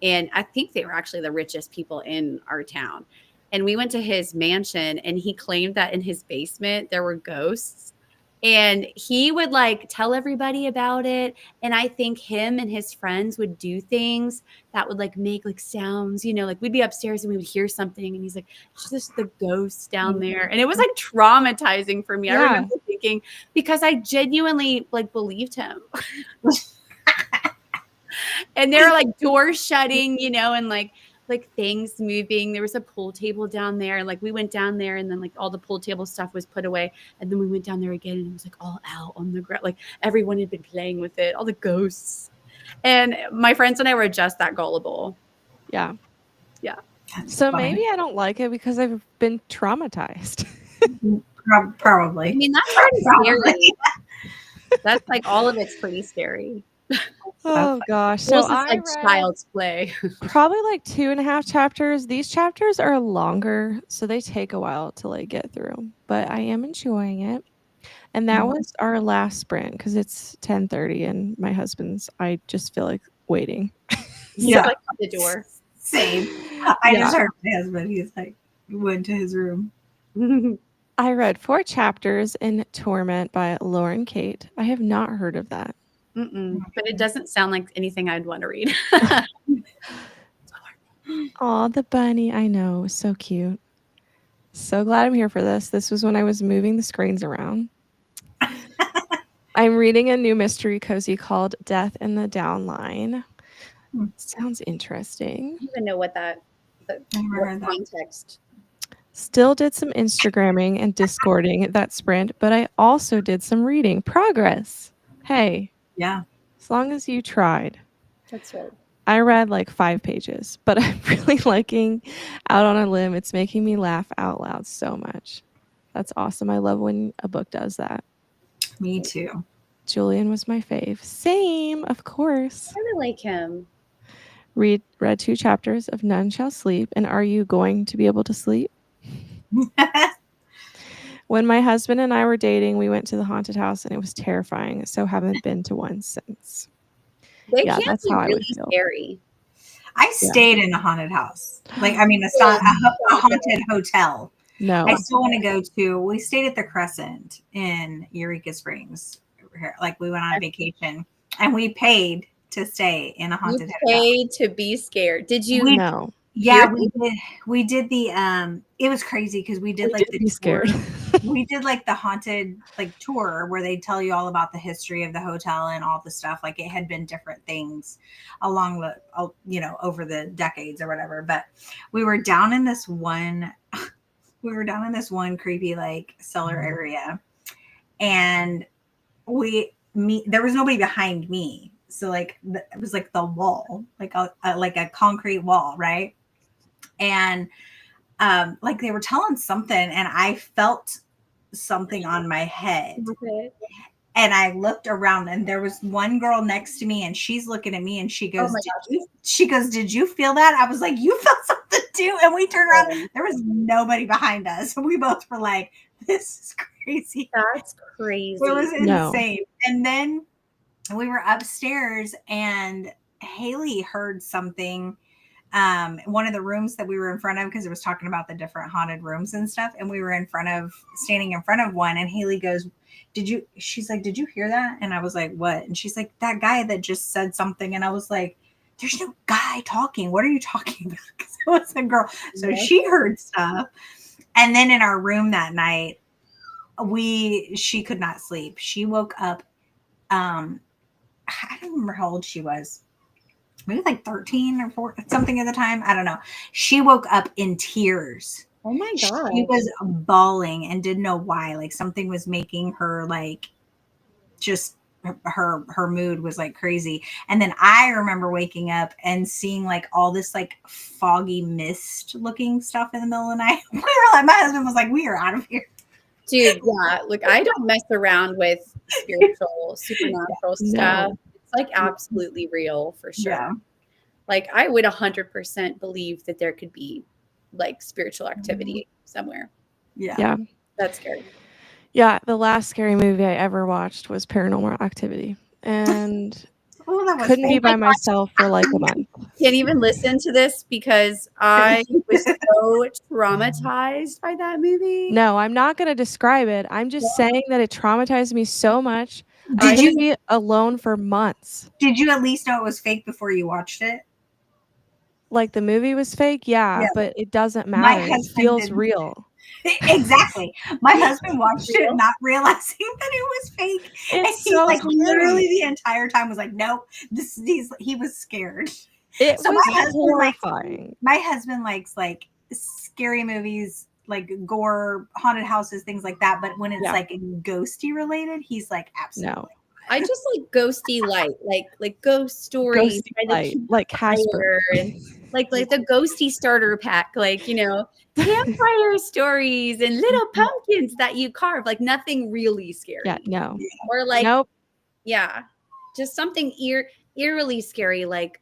Speaker 3: And I think they were actually the richest people in our town. And we went to his mansion and he claimed that in his basement there were ghosts. And he would like tell everybody about it. And I think him and his friends would do things that would like make like sounds, you know, like we'd be upstairs and we would hear something. And he's like, "It's just the ghosts down there." And it was like traumatizing for me. I
Speaker 2: Yeah.
Speaker 3: remember thinking, because I genuinely like believed him. And there were like doors shutting, you know, and like things moving. There was a pool table down there. Like we went down there and then like all the pool table stuff was put away. And then we went down there again and it was like all out on the ground. Like everyone had been playing with it, all the ghosts. And my friends and I were just that gullible.
Speaker 2: Yeah.
Speaker 3: Yeah.
Speaker 2: So maybe I don't like it because I've been traumatized.
Speaker 1: Probably.
Speaker 3: I mean, that's pretty scary. That's like all of it's pretty scary.
Speaker 2: Oh gosh.
Speaker 3: So
Speaker 2: So
Speaker 3: it's like
Speaker 2: read
Speaker 3: child's play.
Speaker 2: probably like 2.5 chapters. These chapters are longer, so they take a while to like get through. But I am enjoying it. And that was our last sprint because it's 10:30 and my husband's. I just feel like waiting.
Speaker 1: Yeah.
Speaker 3: Like at the door.
Speaker 1: Same. I just heard my husband. He's like, went to his room.
Speaker 2: I read 4 chapters in Torment by Lauren Kate. I have not heard of that.
Speaker 3: But it doesn't sound like anything I'd want to read.
Speaker 2: Aw, the bunny. I know. So cute. So glad I'm here for this. This was when I was moving the screens around. I'm reading a new mystery cozy called Death in the Downline. Sounds interesting.
Speaker 3: I don't even know what that context.
Speaker 2: Still did some Instagramming and Discording that sprint, but I also did some reading. Progress. Hey.
Speaker 1: Yeah.
Speaker 2: As long as you tried.
Speaker 3: That's right.
Speaker 2: I read like 5 pages, but I'm really liking Out on a Limb. It's making me laugh out loud so much. That's awesome. I love when a book does that.
Speaker 1: Me too.
Speaker 2: Julian was my fave. Same, of course.
Speaker 3: I really like him.
Speaker 2: Read 2 chapters of None Shall Sleep. And are you going to be able to sleep? When my husband and I were dating, we went to the haunted house and it was terrifying. So haven't been to one since.
Speaker 3: They
Speaker 2: Yeah,
Speaker 3: can
Speaker 2: that's
Speaker 3: be
Speaker 2: how I would
Speaker 3: really
Speaker 2: feel.
Speaker 3: scary.
Speaker 1: I stayed in a haunted house. Like, I mean, it's not a haunted hotel.
Speaker 2: No.
Speaker 1: I still want to go to. We stayed at the Crescent in Eureka Springs. Like, we went on a vacation and we paid to stay in a
Speaker 3: You
Speaker 1: haunted hotel.
Speaker 3: paid to be scared. Did you?
Speaker 2: No.
Speaker 1: Yeah,
Speaker 3: Hear
Speaker 1: we did. We did the. It was crazy because we did
Speaker 2: We
Speaker 1: like
Speaker 2: did
Speaker 1: the
Speaker 2: be scared.
Speaker 1: tour. We did like the haunted like tour where they tell you all about the history of the hotel and all the stuff. Like, it had been different things along the over the decades or whatever. But we were down in this one. We were down in this one creepy like cellar area, and there was nobody behind me. So like it was like the wall, like a concrete wall, right? And like they were telling something, and I felt something on my head.
Speaker 3: Okay.
Speaker 1: And I looked around, and there was one girl next to me, and she's looking at me, and she goes,
Speaker 3: Oh my
Speaker 1: "Did you feel that?" I was like, "You felt something too." And we turned around. There was nobody behind us. We both were like, "This is crazy."
Speaker 3: That's crazy.
Speaker 1: It was
Speaker 2: No.
Speaker 1: insane. And then we were upstairs, and Haley heard something. One of the rooms that we were in front of, because it was talking about the different haunted rooms and stuff, and we were standing in front of one, and Haley goes, she's like, "Did you hear that?" And I was like, "What?" And she's like, "That guy that just said something." And I was like, "There's no guy talking. What are you talking about?" Because it was a girl. So she heard stuff. And then in our room that night, she could not sleep. She woke up. I don't remember how old she was. Maybe like 13 or 4, something at the time. I don't know. She woke up in tears.
Speaker 3: Oh my god.
Speaker 1: She was bawling and didn't know why. Like, something was making her like just her mood was like crazy. And then I remember waking up and seeing like all this like foggy mist looking stuff in the middle of the night. We were like, my husband was like, "We are out of here."
Speaker 3: Dude, yeah. Look, I don't mess around with spiritual, supernatural stuff. It's like absolutely real for sure.
Speaker 1: Yeah.
Speaker 3: Like, I would 100% believe that there could be like spiritual activity somewhere.
Speaker 2: Yeah.
Speaker 3: That's scary.
Speaker 2: Yeah, the last scary movie I ever watched was Paranormal Activity, and
Speaker 1: that was
Speaker 2: couldn't be
Speaker 1: fake.
Speaker 2: by myself for like a month.
Speaker 3: Can't even listen to this because I was so traumatized by that movie.
Speaker 2: No, I'm not going to describe it. I'm just saying that it traumatized me so much.
Speaker 1: Did
Speaker 2: I
Speaker 1: you
Speaker 2: would be alone for months.
Speaker 1: Did you at least know it was fake before you watched it?
Speaker 2: Like, the movie was fake, yeah. But it doesn't matter. It
Speaker 1: husband
Speaker 2: feels
Speaker 1: didn't.
Speaker 2: Real.
Speaker 1: Exactly. My husband watched it not realizing that it was fake.
Speaker 2: It's
Speaker 1: And he's
Speaker 2: so
Speaker 1: like
Speaker 2: scary.
Speaker 1: literally the entire time was like, "Nope, he was scared."
Speaker 2: It
Speaker 1: So
Speaker 2: was horrifying.
Speaker 1: My husband likes like scary movies, like gore, haunted houses, things like that. But when it's like ghosty related, he's like, absolutely.
Speaker 2: No.
Speaker 3: I just like ghosty light, like ghost stories,
Speaker 2: Ghosty light, like Casper,
Speaker 3: and like the ghosty starter pack, like, you know, campfire stories and little pumpkins that you carve, like nothing really scary.
Speaker 2: Yeah, no.
Speaker 3: Or like,
Speaker 2: nope.
Speaker 3: Yeah, just something eerily scary, like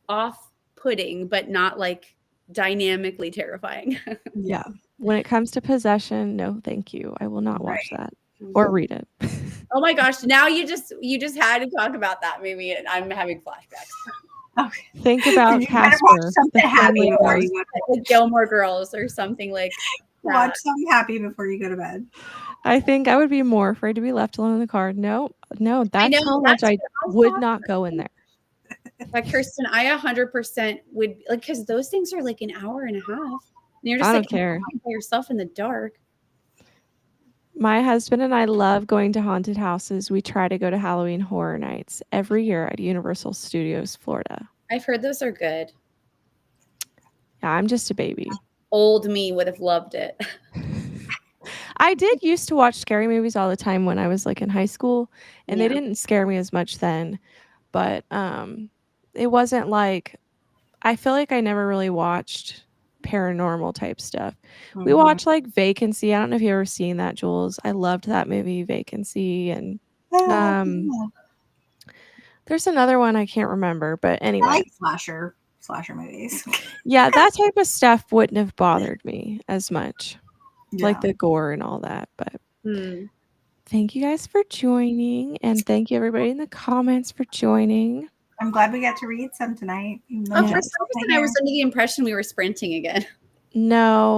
Speaker 3: off-putting, but not like dynamically terrifying.
Speaker 2: Yeah. When it comes to possession, no, thank you. I will not watch that or read it.
Speaker 3: Oh my gosh! Now you just had to talk about that movie, and I'm having flashbacks.
Speaker 1: Okay.
Speaker 2: Think about Casper,
Speaker 1: something happy before you go to bed.
Speaker 3: Like Gilmore Girls or something like that.
Speaker 1: Watch something happy before you go to bed.
Speaker 2: I think I would be more afraid to be left alone in the car. No, that's how much I would not go in there.
Speaker 3: Like, Kirsten, I 100% would, like, because those things are like an hour and a half. And you're just
Speaker 2: I
Speaker 3: like
Speaker 2: don't care.
Speaker 3: by yourself in the dark.
Speaker 2: My husband and I love going to haunted houses. We try to go to Halloween Horror Nights every year at Universal Studios, Florida.
Speaker 3: I've heard those are good.
Speaker 2: Yeah, I'm just a baby.
Speaker 3: Old me would have loved it.
Speaker 2: I did used to watch scary movies all the time when I was like in high school, and they didn't scare me as much then. But it wasn't like, I feel like I never really watched paranormal type stuff. We watched like Vacancy. I don't know if you've ever seen that, Jules. I loved that movie, Vacancy. And there's another one I can't remember, but anyway.
Speaker 1: I like slasher movies.
Speaker 2: Yeah, that type of stuff wouldn't have bothered me as much. like the gore and all that. But
Speaker 3: Hmm.
Speaker 2: thank you guys for joining, and thank you everybody in the comments for joining.
Speaker 1: I'm glad we got to read some tonight.
Speaker 3: For some reason, I was under the impression we were sprinting again.
Speaker 2: No,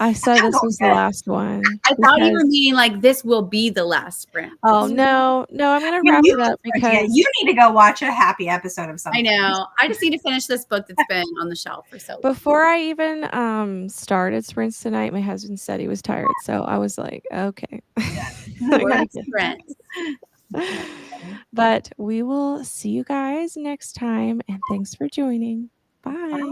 Speaker 2: I said this was the last one.
Speaker 3: I thought you were meaning like this will be the last sprint.
Speaker 2: Oh no, I'm gonna wrap it up because
Speaker 1: you need to go watch a happy episode of something.
Speaker 3: I know. I just need to finish this book that's been on the shelf for so long.
Speaker 2: Before I even started sprints tonight, my husband said he was tired, so I was like, okay. But we will see you guys next time, and thanks for joining. Bye.